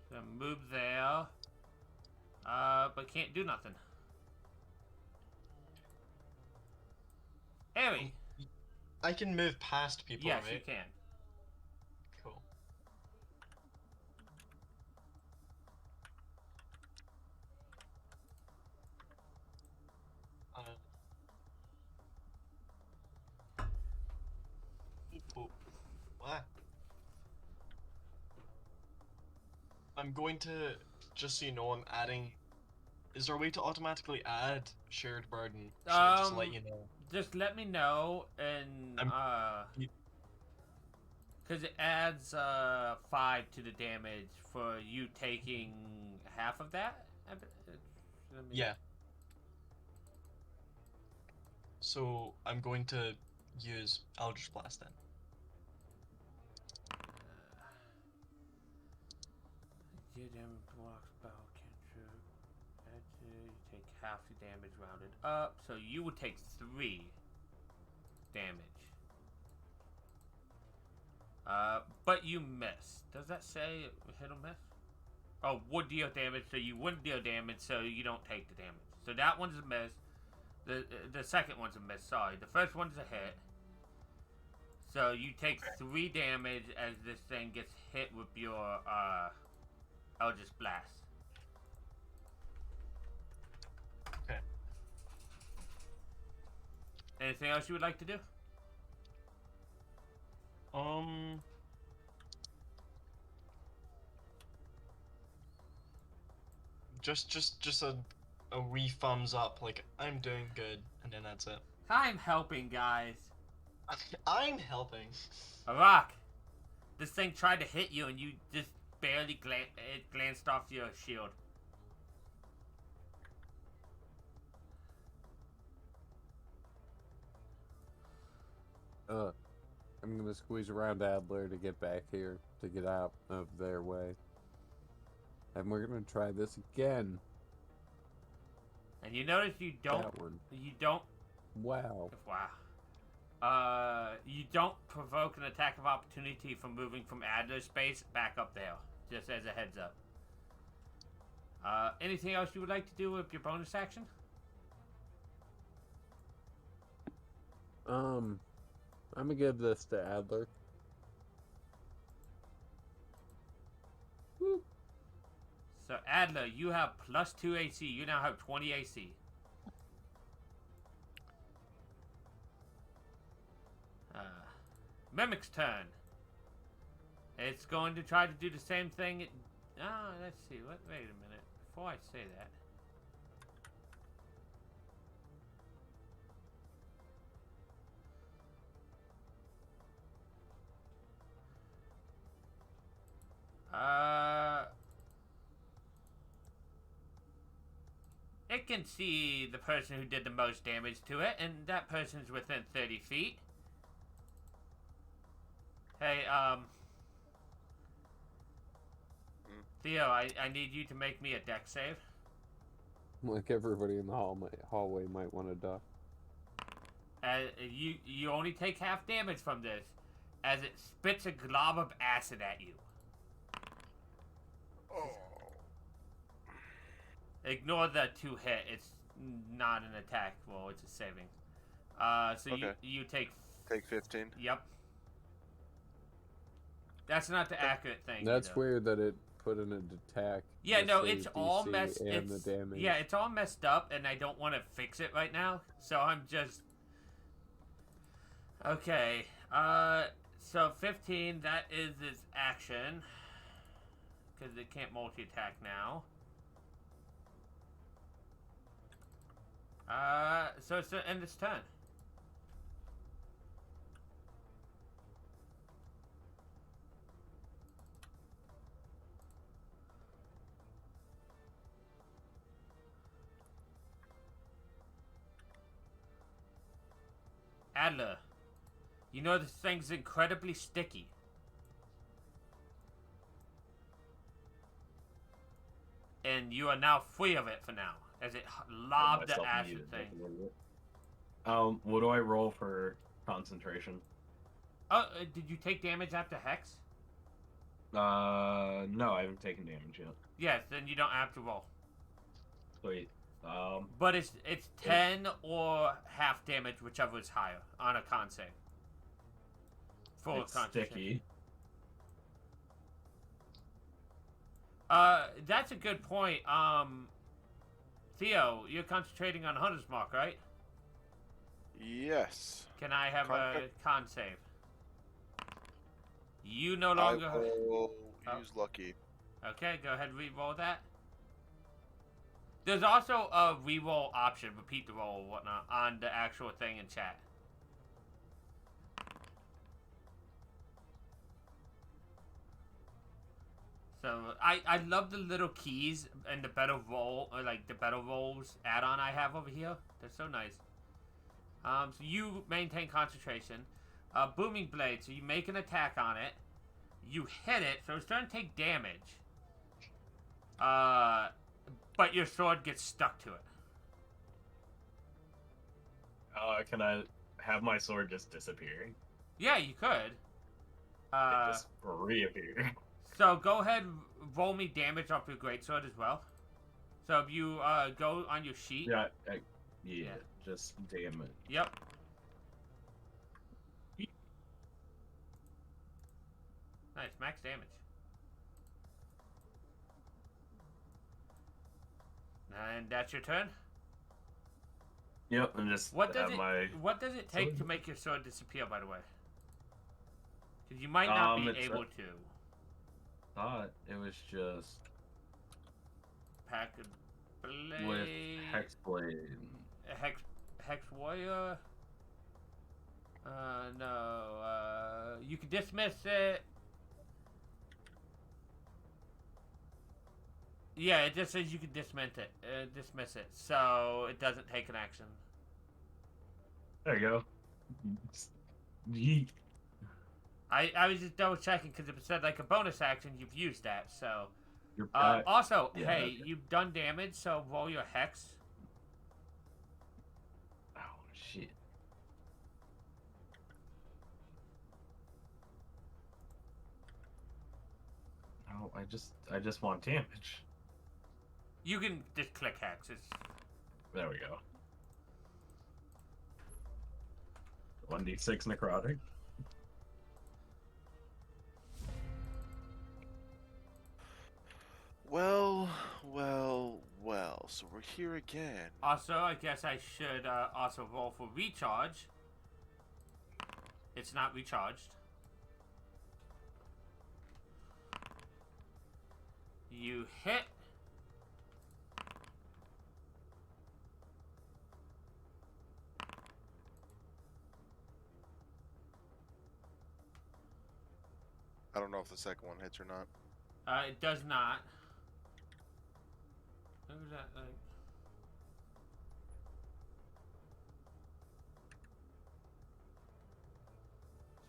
So move there. But can't do nothing. Harry! I can move past people, Yes, right? you can. Cool. What? I'm going to, just so you know, I'm adding. Is there a way to automatically add shared burden? So just to let you know. Just let me know, and You- because it adds 5 to the damage for you taking half of that. Yeah. So I'm going to use Eldritch Blast then. You take half the damage rounded up, so you would take 3 damage. But you miss. Does that say hit or miss? Oh, would deal damage, so you wouldn't deal damage, so you don't take the damage. So that one's a miss. The second one's a miss, sorry. The first one's a hit. So you take 3 damage as this thing gets hit with your Eldritch Blast. Okay. Anything else you would like to do? Just a wee thumbs up, like I'm doing good, and then that's it. I'm helping, guys. I'm helping. Arak, this thing tried to hit you and you just barely glanced off your shield. I'm gonna squeeze around Adler to get back here, to get out of their way. And we're gonna try this again. And you notice you don't. That one. You don't. Wow. Wow. You don't provoke an attack of opportunity from moving from Adler's space back up there. Just as a heads up. Anything else you would like to do with your bonus action? I'm gonna give this to Adler. Woo. So Adler, you have +2 AC. You now have 20 AC. Mimic's turn. It's going to try to do the same thing. Let's see. Wait a minute. Before I say that. It can see the person who did the most damage to it, and that person's within 30 feet. Hey, Theo, I need you to make me a dex save. Like everybody in the hallway might want to duck. You only take half damage from this, as it spits a glob of acid at you. Oh. Ignore the 2 hit. It's not an attack roll. It's a saving. So Okay. you take. Take 15. Yep. That's not the accurate thing. That's either. weird that it put in an attack. Yeah, the no, save it's all DC messed. and the damage. Yeah, it's all messed up, and I don't want to fix it right now. So I'm just. Okay. So 15. That is its action. Because it can't multi-attack now. So it's the end of its turn. Adler, you know this thing's incredibly sticky. And you are now free of it for now, as it lobbed the acid thing. What do I roll for concentration? Oh, did you take damage after Hex? No, I haven't taken damage yet. Yes, then you don't have to roll. Sweet. But it's 10 or half damage, whichever is higher, on a con save. Full It's concentration. sticky. That's a good point. Theo, you're concentrating on Hunter's Mark, right? Yes. Can I have a Contact- con save? You no longer. I will Oh. use lucky. Okay, go ahead and re-roll that. There's also a re-roll option, repeat the roll or whatnot, on the actual thing in chat. So I love the little keys and the better roll, or like the better rolls add-on I have over here. They're so nice. So you maintain concentration. Booming blade. So you make an attack on it. You hit it, so it's going to take damage. But your sword gets stuck to it. Can I have my sword just disappear? Yeah, you could. It just reappear. So go ahead, roll me damage off your greatsword as well. So if you go on your sheet. Yeah, just damn it. Yep. Nice, max damage. And that's your turn. Yep, and just What does have it? my. What does it take sword. to make your sword disappear? By the way, because you might not be It's able to. Thought it was just Pack a blade. with Hexblade. Hex warrior. No. You can dismiss it. Yeah, it just says you can dismiss it, so it doesn't take an action. There you go. Yeet. I was just double checking because it said like a bonus action, you've used that, so. You're back. Also, Yeah, hey, okay. you've done damage, so roll your hex. Oh shit. No, I just want damage. You can just click hex. It's... There we go. 1d6 necrotic. Well. So we're here again. Also, I guess I should also roll for recharge. It's not recharged. You hit. I don't know if the second one hits or not. It does not. Who's that like?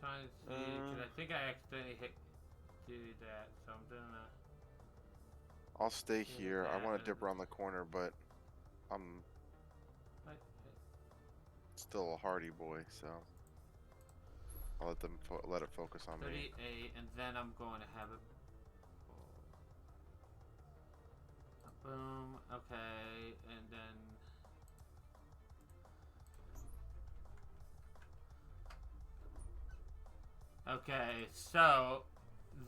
Trying to see, because I think I accidentally do that, so I'm gonna. I'll stay Yeah, here. I want to yeah. dip around the corner, but I'm still a hardy boy, so I'll let them let it focus on me. 38, and then I'm going to have it. Boom. Okay, and then. Okay, so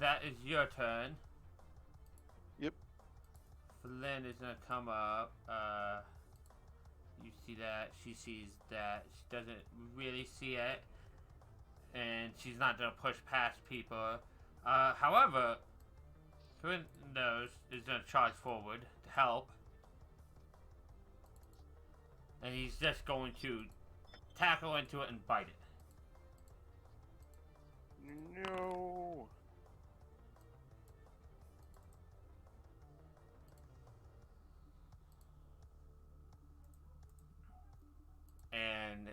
that is your turn. Yep. Flynn is gonna come up. You see that? She sees that. She doesn't really see it, and she's not gonna push past people. However, Flynn knows is gonna charge forward to help, and he's just going to tackle into it and bite it. No. And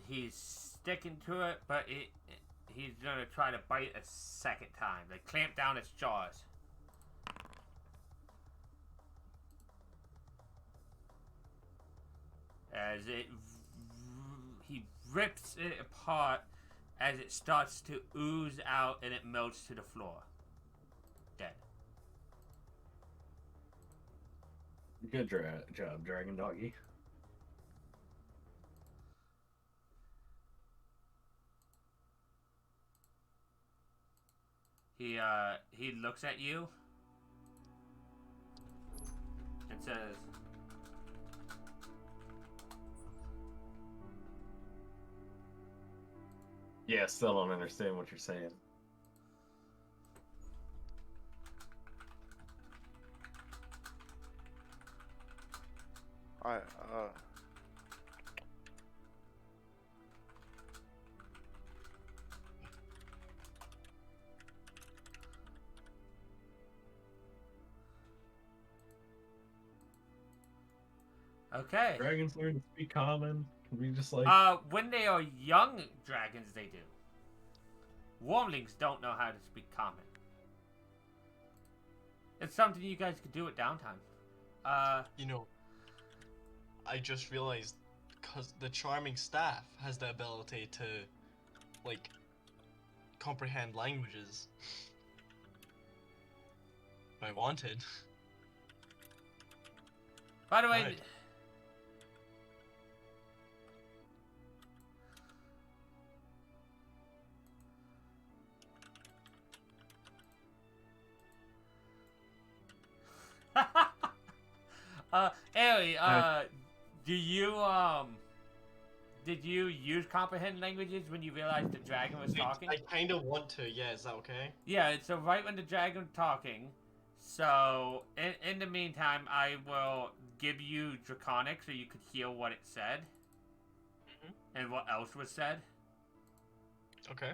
he's sticking to it, but he's gonna try to bite a second time. They clamp down its jaws. As he rips it apart as it starts to ooze out and it melts to the floor. Dead. Good job, Dragon Doggy. He looks at you and says, Yeah, still don't understand what you're saying. I okay. Dragons learn to speak common. Can we just like... When they are young dragons, they do. Wormlings don't know how to speak common. It's something you guys could do at downtime. You know, I just realized because the charming staff has the ability to, like, comprehend languages. If I wanted. By the way, Right. Ailey, did you use comprehend languages when you realized the dragon was talking? I kind of want to, yeah, is that okay? Yeah, so right when the dragon was talking, so in the meantime, I will give you Draconic so you could hear what it said. And what else was said. Okay.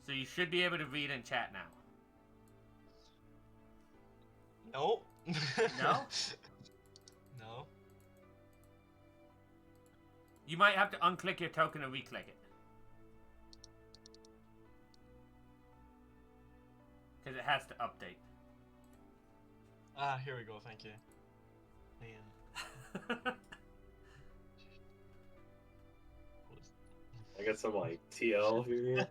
So you should be able to read and chat now. No. No? No. You might have to unclick your token and reclick it. Because it has to update. Ah, here we go, thank you. Man. I got some like TL here.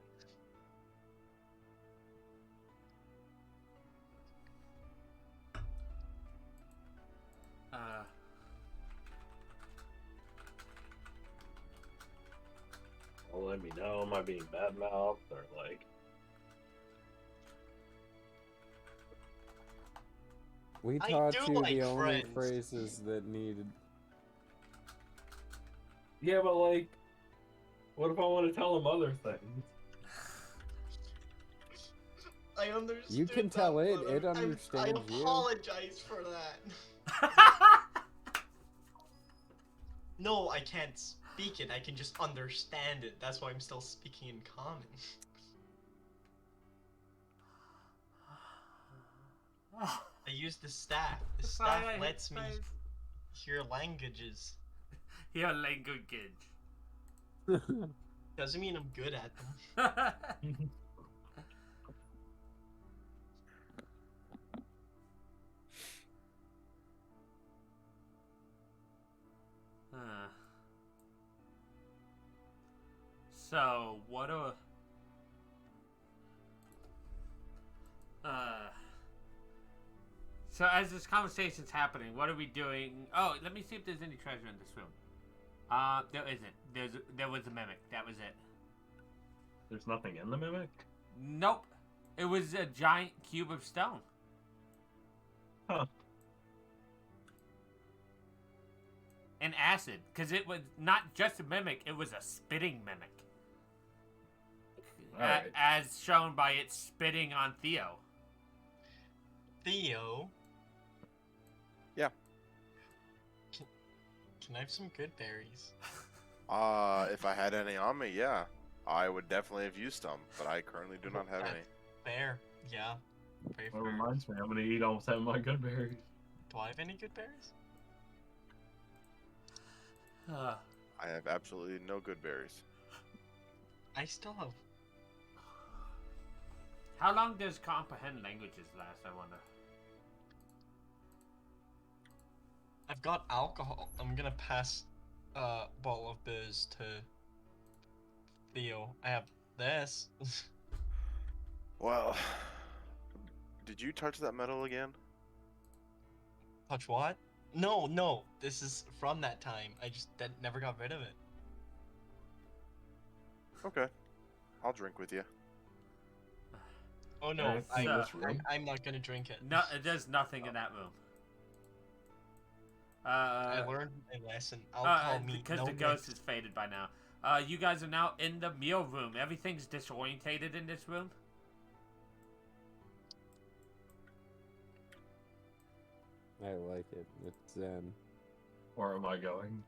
Well, let me know. Am I being bad mouthed or like? We I taught do you like the only friends. phrases that needed. Yeah, but like, what if I want to tell them other things? I understood. You can that, tell it, but it I understands you. apologize for that. No, I can't speak it. I can just understand it. That's why I'm still speaking in common. I use the staff. The staff Sorry, lets me I- hear languages. Your language. Doesn't mean I'm good at them. So, what are... So, as this conversation's happening, what are we doing? Oh, let me see if there's any treasure in this room. There isn't. There was a mimic. That was it. There's nothing in the mimic? Nope. It was a giant cube of stone. Huh. And acid, because it was not just a mimic, it was a spitting mimic. Alright. As shown by it spitting on Theo. Theo. Yeah. Can I have some good berries? If I had any on me, yeah. I would definitely have used some, but I currently do not have any. Fair. Yeah. Very That fair. reminds me, I'm gonna eat almost half my good berries. Do I have any good berries? I have absolutely no good berries. I still have. How long does comprehend languages last, I wonder? I've got alcohol. I'm gonna pass a bottle of booze to Theo. I have this. Well, did you touch that metal again? Touch what? No, no. This is from that time. I just never got rid of it. Okay. I'll drink with you. Oh no, Can I see this room? I'm not gonna drink it. No, there's nothing in that room. I learned my lesson. Alcohol means because no the ghost mix. is faded by now. You guys are now in the meal room. Everything's disorientated in this room. I like it. It's zen. Where am I going?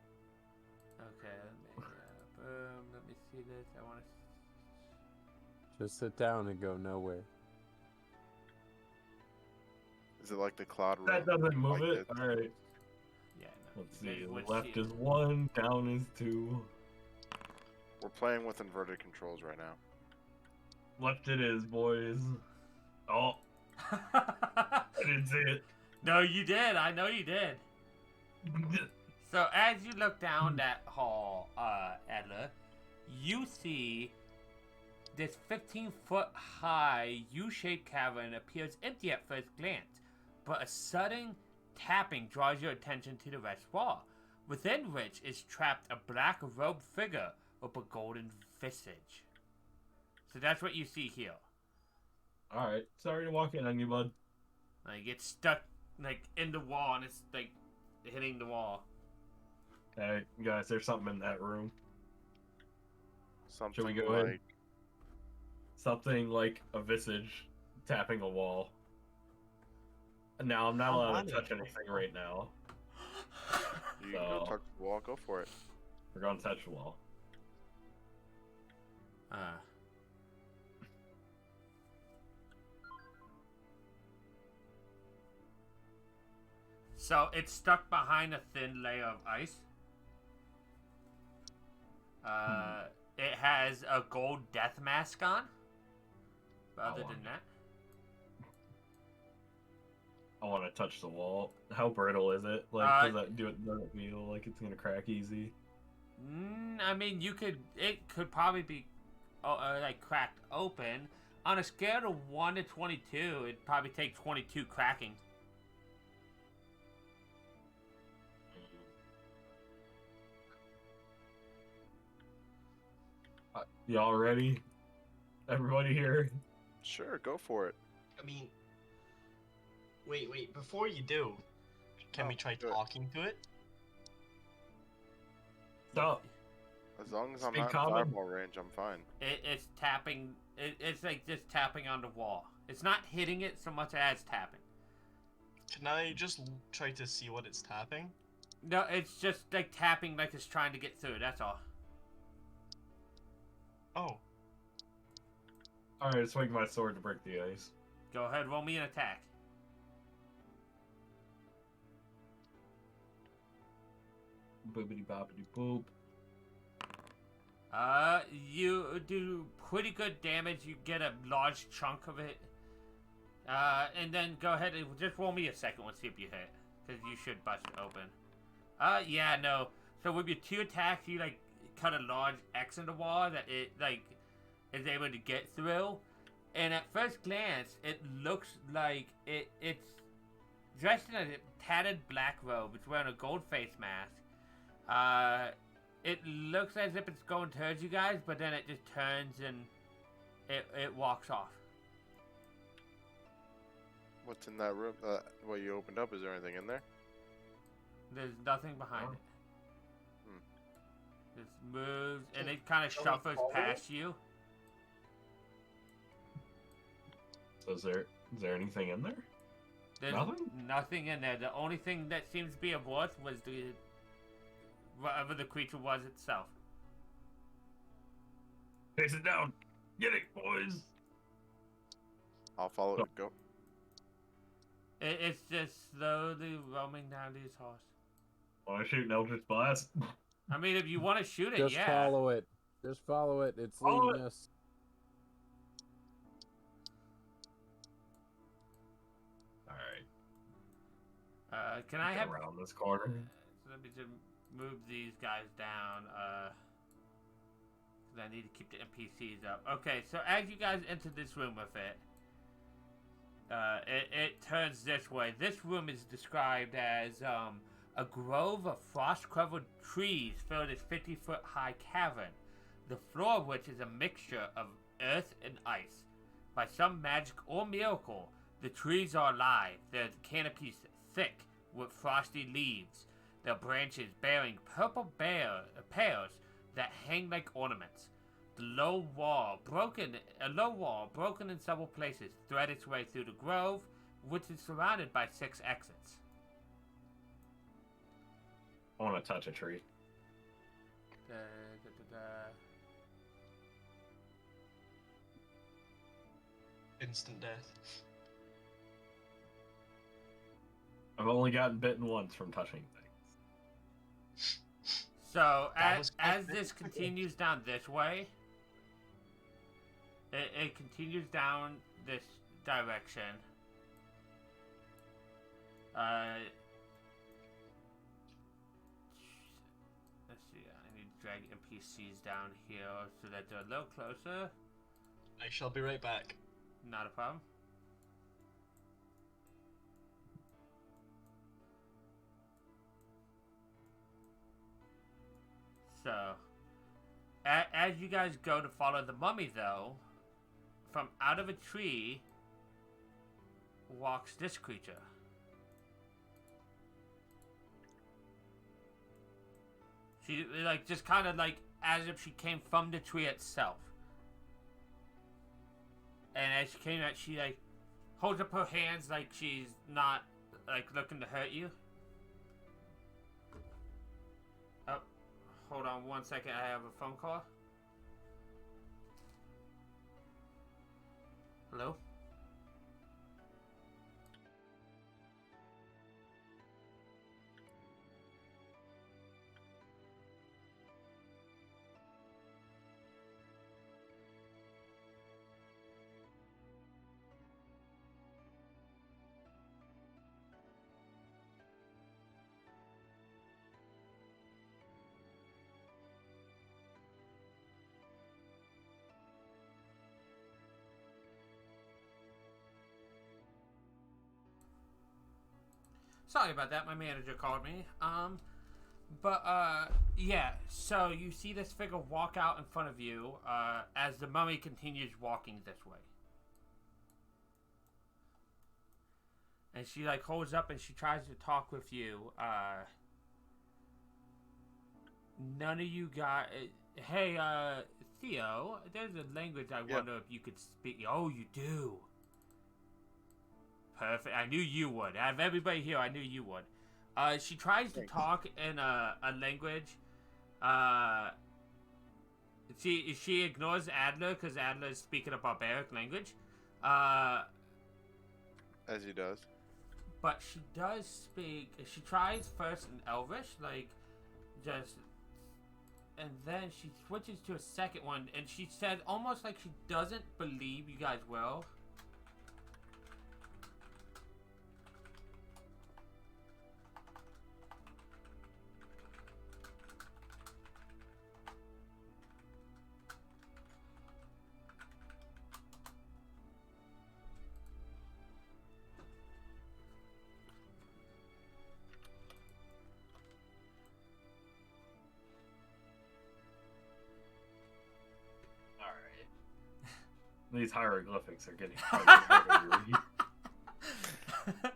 Okay, let me see this. I want to. Just sit down and go nowhere. Is it like the cloud room? That doesn't move Like it. Alright. Yeah, no. Let's see. Which Left you- is 1, down is 2. We're playing with inverted controls right now. Left it is, boys. Oh, I didn't see it. No, you did. I know you did. So as you look down that hall, Adler, you see this 15-foot high U-shaped cavern appears empty at first glance, but a sudden tapping draws your attention to the west wall, within which is trapped a black-robed figure with a golden visage. So that's what you see here. Alright, sorry to walk in on you, bud. Like, it's stuck, like, in the wall, and it's, like, hitting the wall. Hey, guys, there's something in that room. Something we go in? like Something like a visage tapping a wall. And now I'm not Oh, allowed to money. touch anything right now. you can go So- touch the wall. Go for it. We're gonna touch the wall. So it's stuck behind a thin layer of ice. It has a gold death mask on. But other than that, I want to touch the wall. How brittle is it? Like, does it feel like it's gonna crack easy? I mean, it could probably be, like cracked open. On a scale of 1 to 22, it'd probably take 22 cracking. Y'all ready? Everybody here? Sure, go for it. I mean, wait. Before you do, can Oh, we try good. talking to it? Stop. As long as I'm Speak not in common. fireball range, I'm fine. It's tapping. It's like just tapping on the wall. It's not hitting it so much as tapping. Can I just try to see what it's tapping? No, it's just like tapping like it's trying to get through. That's all. Oh, Alright, swing my sword to break the ice. Go ahead, roll me an attack. Boopity boppity boop. You do pretty good damage. You get a large chunk of it. And then go ahead and just roll me a second one, see if you hit. Because you should bust it open. Yeah, no. So with your 2 attacks, you, like, cut a large X in the wall that it, like, is able to get through. And at first glance, it looks like it's dressed in a tattered black robe. It's wearing a gold face mask. It looks as if it's going towards you guys, but then it just turns and it walks off. What's in that room? What you opened up? Is there anything in there? There's nothing behind Oh. it. Hmm. Just moves, and it kind of Shall we shuffles follow past you. So is there anything in there? There's Nothing? nothing in there. The only thing that seems to be a voice was whatever the creature was itself. Face it down. Get it, boys. I'll follow it. Go. It's just slowly roaming down to his horse. Want to shoot an Eldritch Blast? I mean, if you want to shoot it, Just yeah. follow it. Just follow it. It's Follow leading us. Alright. Can I have? around this corner? So let me just move these guys down. 'Cause I need to keep the NPCs up. Okay, so as you guys enter this room with it, it turns this way. This room is described as a grove of frost-covered trees filled with 50-foot high cavern, the floor of which is a mixture of earth and ice. By some magic or miracle, the trees are alive, their canopies thick with frosty leaves, their branches bearing purple pears that hang like ornaments. A low wall, broken in several places, thread its way through the grove, which is surrounded by 6 exits. I want to touch a tree. Instant death. I've only gotten bitten once from touching things. So That was quick. as this continues down this way, it continues down this direction. Let's see. I need to drag NPCs down here so that they're a little closer. I shall be right back. Not a problem. So, as you guys go to follow the mummy, though, from out of a tree walks this creature. She, like, just kind of like as if she came from the tree itself. And as she came out, she, like, holds up her hands like she's not, like, looking to hurt you. Oh, hold on 1 second. I have a phone call. Hello? Sorry about that. My manager called me. Yeah. So you see this figure walk out in front of you, as the mummy continues walking this way. And she, like, holds up and she tries to talk with you. None of you got... Hey, Theo, there's a language I wonder if you could speak. Oh, you do. Perfect. I knew you would. Out of everybody here, I knew you would. She tries to talk in a language. She ignores Adler because Adler is speaking a barbaric language. As he does. But she does speak. She tries first in Elvish, like, just, and then she switches to a second one, and she said almost like she doesn't believe you guys will. These hieroglyphics are getting harder and harder to read.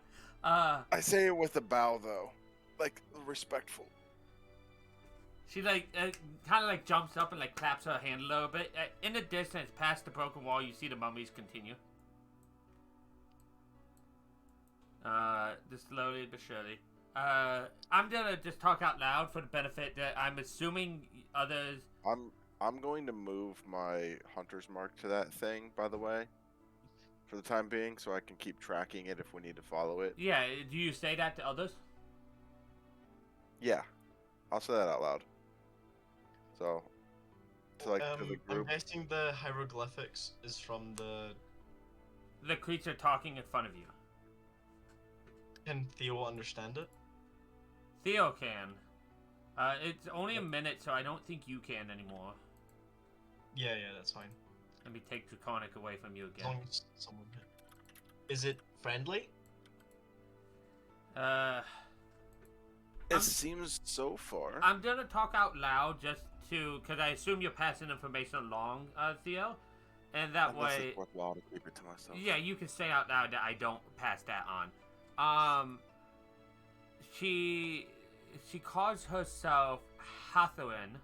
I say it with a bow, though. Like, respectful. She like kind of like jumps up and like claps her hand a little bit. In the distance, past the broken wall, you see the mummies continue. Just slowly but surely. I'm gonna just talk out loud for the benefit that I'm assuming others. I'm going to move my hunter's mark to that thing, by the way, for the time being, so I can keep tracking it if we need to follow it. Yeah, do you say that to others? Yeah, I'll say that out loud. So, to the I'm group. guessing the hieroglyphics is from The creature talking in front of you. Can Theo understand it? Theo can. It's only a minute, so I don't think you can anymore. Yeah, that's fine. Let me take Draconic away from you As long again. as someone Is it friendly? It seems so far. I'm gonna talk out loud just to, because I assume you're passing information along, Theo, and that Unless way, it's worthwhile to keep it to myself. yeah, you can say out loud that I don't pass that on. She calls herself Hatharin,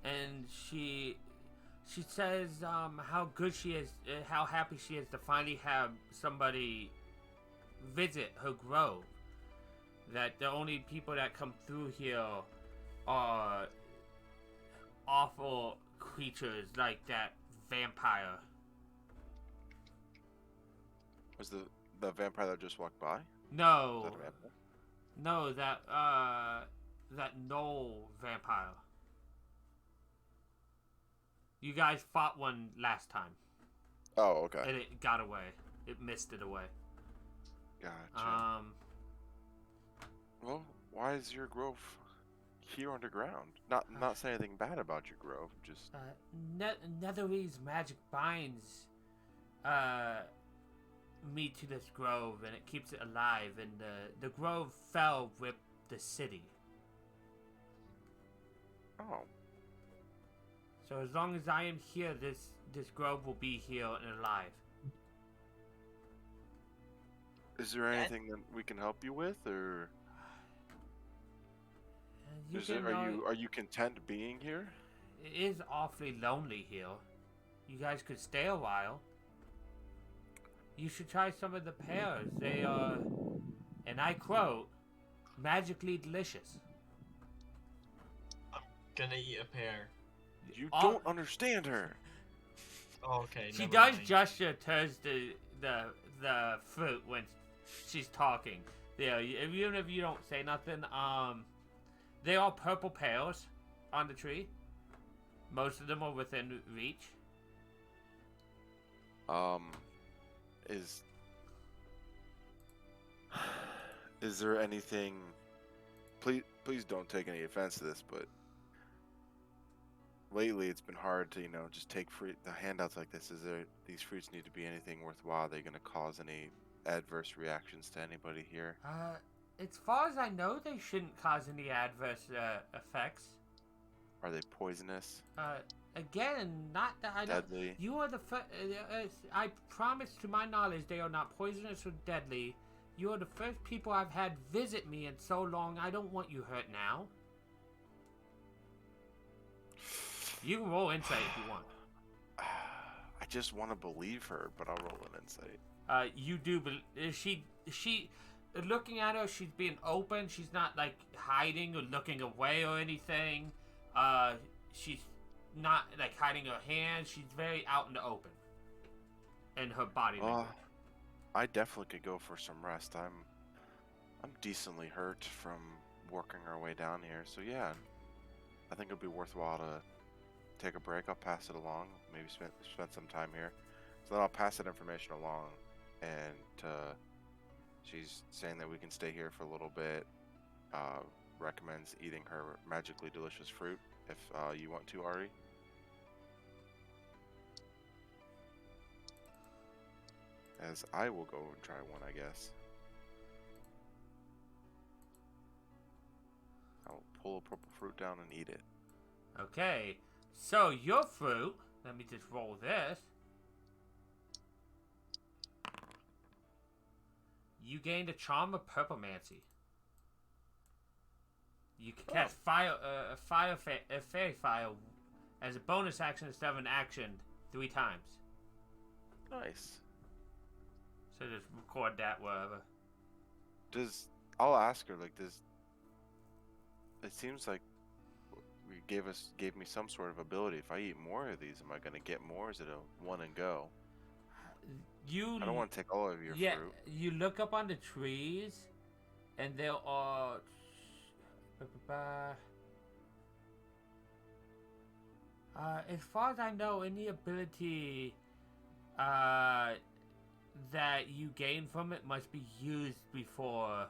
and she says how good she is, how happy she is to finally have somebody visit her grove. That the only people that come through here are awful creatures like that vampire. Was the vampire that just walked by? No, Was that a vampire? no, that Knoll vampire. You guys fought one last time, Oh, okay. and it got away. It missed it away. Gotcha. Well, why is your grove here underground? Not saying anything bad about your grove, just Netherese magic binds me to this grove, and it keeps it alive. And the grove fell with the city. oh. So as long as I am here, this grove will be here and alive. Is there anything that we can help you with, or are you content being here? It is awfully lonely here. You guys could stay a while. You should try some of the pears. They are, and I quote, magically delicious. I'm gonna eat a pear. You don't understand her. Oh, okay. She never does mind. gesture towards the fruit when she's talking. Yeah, even if you don't say nothing, they are purple pears on the tree. Most of them are within reach. Is there anything? Please don't take any offense to this, but lately it's been hard to just take the handouts like this. These fruits need to be anything worthwhile? Are they gonna cause any adverse reactions to anybody here? As far as I know, they shouldn't cause any adverse effects. Are they poisonous? Again, not that I don't. Deadly? You are the first. I promise, to my knowledge, they are not poisonous or deadly. You are the first people I've had visit me in so long. I don't want you hurt now. You can roll insight if you want. I just want to believe her, but I'll roll an insight. You do. She. Looking at her, she's being open. She's not like hiding or looking away or anything. She's not like hiding her hands. She's very out in the open. And her body language. I definitely could go for some rest. I'm decently hurt from working our way down here. So yeah, I think it'll be worthwhile to take a break. I'll pass it along. Maybe spend some time here. So then I'll pass that information along, and she's saying that we can stay here for a little bit. Recommends eating her magically delicious fruit if you want to, Ari. As I will go and try one, I guess. I'll pull a purple fruit down and eat it. Okay, so your fruit. Let me just roll this. You gained a charm of purplemancy. You can cast a fairy fire as a bonus action instead of an action 3 times. Nice. So just record that wherever. I'll ask her, like, it seems like gave me some sort of ability. If I eat more of these, am I gonna get more? Is it a one and go? I don't want to take all of your fruit. You look up on the trees, and there are. As far as I know, any ability that you gain from it must be used before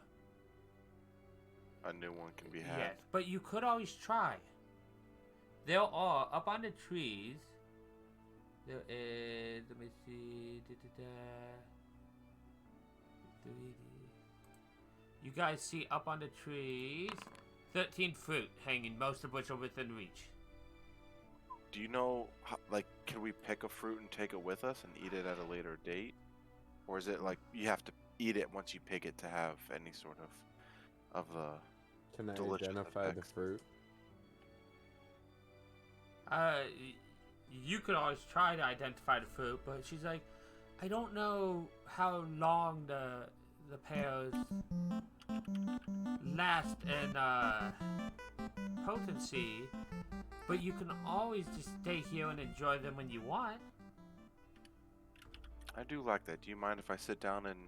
a new one can be had. Yes, but you could always try. There are, up on the trees, there is, let me see, you guys see up on the trees, 13 fruit hanging, most of which are within reach. Do you know, like, can we pick a fruit and take it with us and eat it at a later date? Or is it like, you have to eat it once you pick it to have any sort of the Can I delicious identify the effects? fruit? You could always try to identify the fruit, but she's like, I don't know how long the pears last in potency, but you can always just stay here and enjoy them when you want. I do like that. Do you mind if I sit down and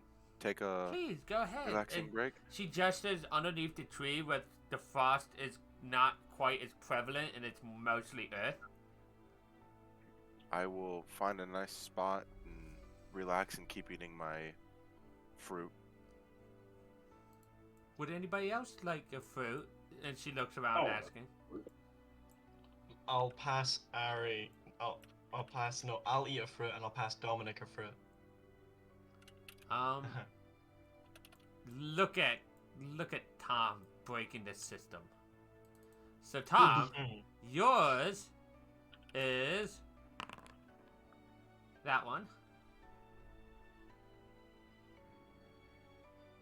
take a Please, go ahead. relaxing And break? she gestures underneath the tree where the frost is not quite as prevalent and it's mostly earth. I will find a nice spot and relax and keep eating my fruit. Would anybody else like a fruit? And she looks around asking. I'll pass Ari. I'll eat a fruit and I'll pass Dominic a fruit. Look at Tom breaking the system. So Tom, yours is that one.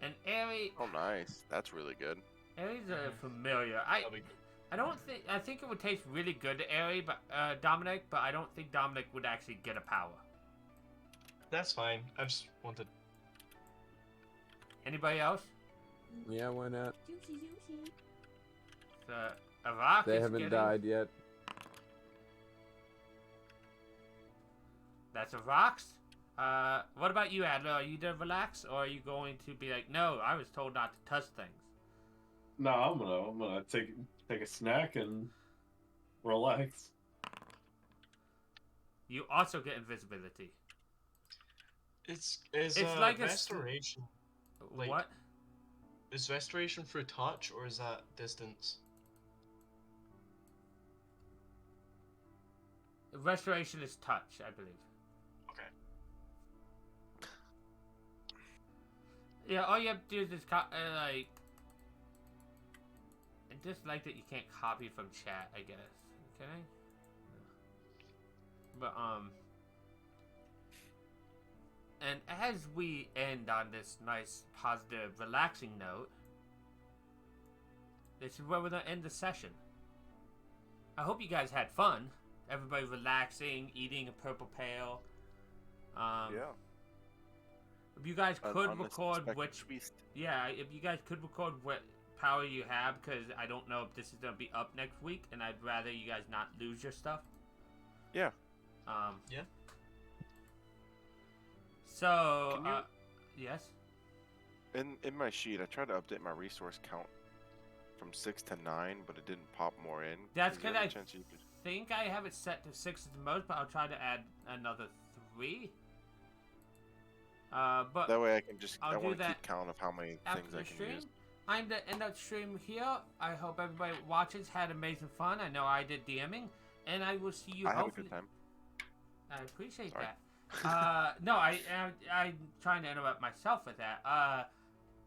And Aerie. Oh, nice. That's really good. Aerie's a familiar. I think it would taste really good to Aerie, but Dominic, but I don't think Dominic would actually get a power. That's fine. I just wanted. Anybody else? Yeah, why not? So, Arak They is haven't getting... died yet. That's Arak's. What about you, Adler? Are you gonna relax, or are you going to be like, no, I was told not to touch things? No, I'm gonna take a snack and relax. You also get invisibility. It's like a restoration. Like- What? Is restoration through touch or is that distance? Restoration is touch, I believe. Okay. Yeah, all you have to do is just like. I just like that you can't copy from chat, I guess. Can I? But and as we end on this nice, positive, relaxing note, this is where we're gonna end the session. I hope you guys had fun. Everybody relaxing, eating a purple pail. Yeah. If you guys could On this record unexpected which, twist. yeah, if you guys could record what power you have, because I don't know if this is gonna be up next week, and I'd rather you guys not lose your stuff. Yeah. Yeah. So, Can yes. In my sheet, I tried to update my resource count from 6 to 9, but it didn't pop more in. That's Is there because any I chance you could- think I have it set to 6 at the most, but I'll try to add another 3. But That way I can just. I'll I do want to that keep count of how many after things the I can stream. use. I'm the end of stream here. I hope everybody watches had amazing fun. I know I did DMing, and I will see you. I had a hopefully. good time. I appreciate Sorry. that. No, I'm trying to interrupt myself with that.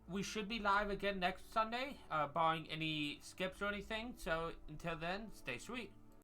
We should be live again next Sunday, barring any skips or anything. So until then, stay sweet.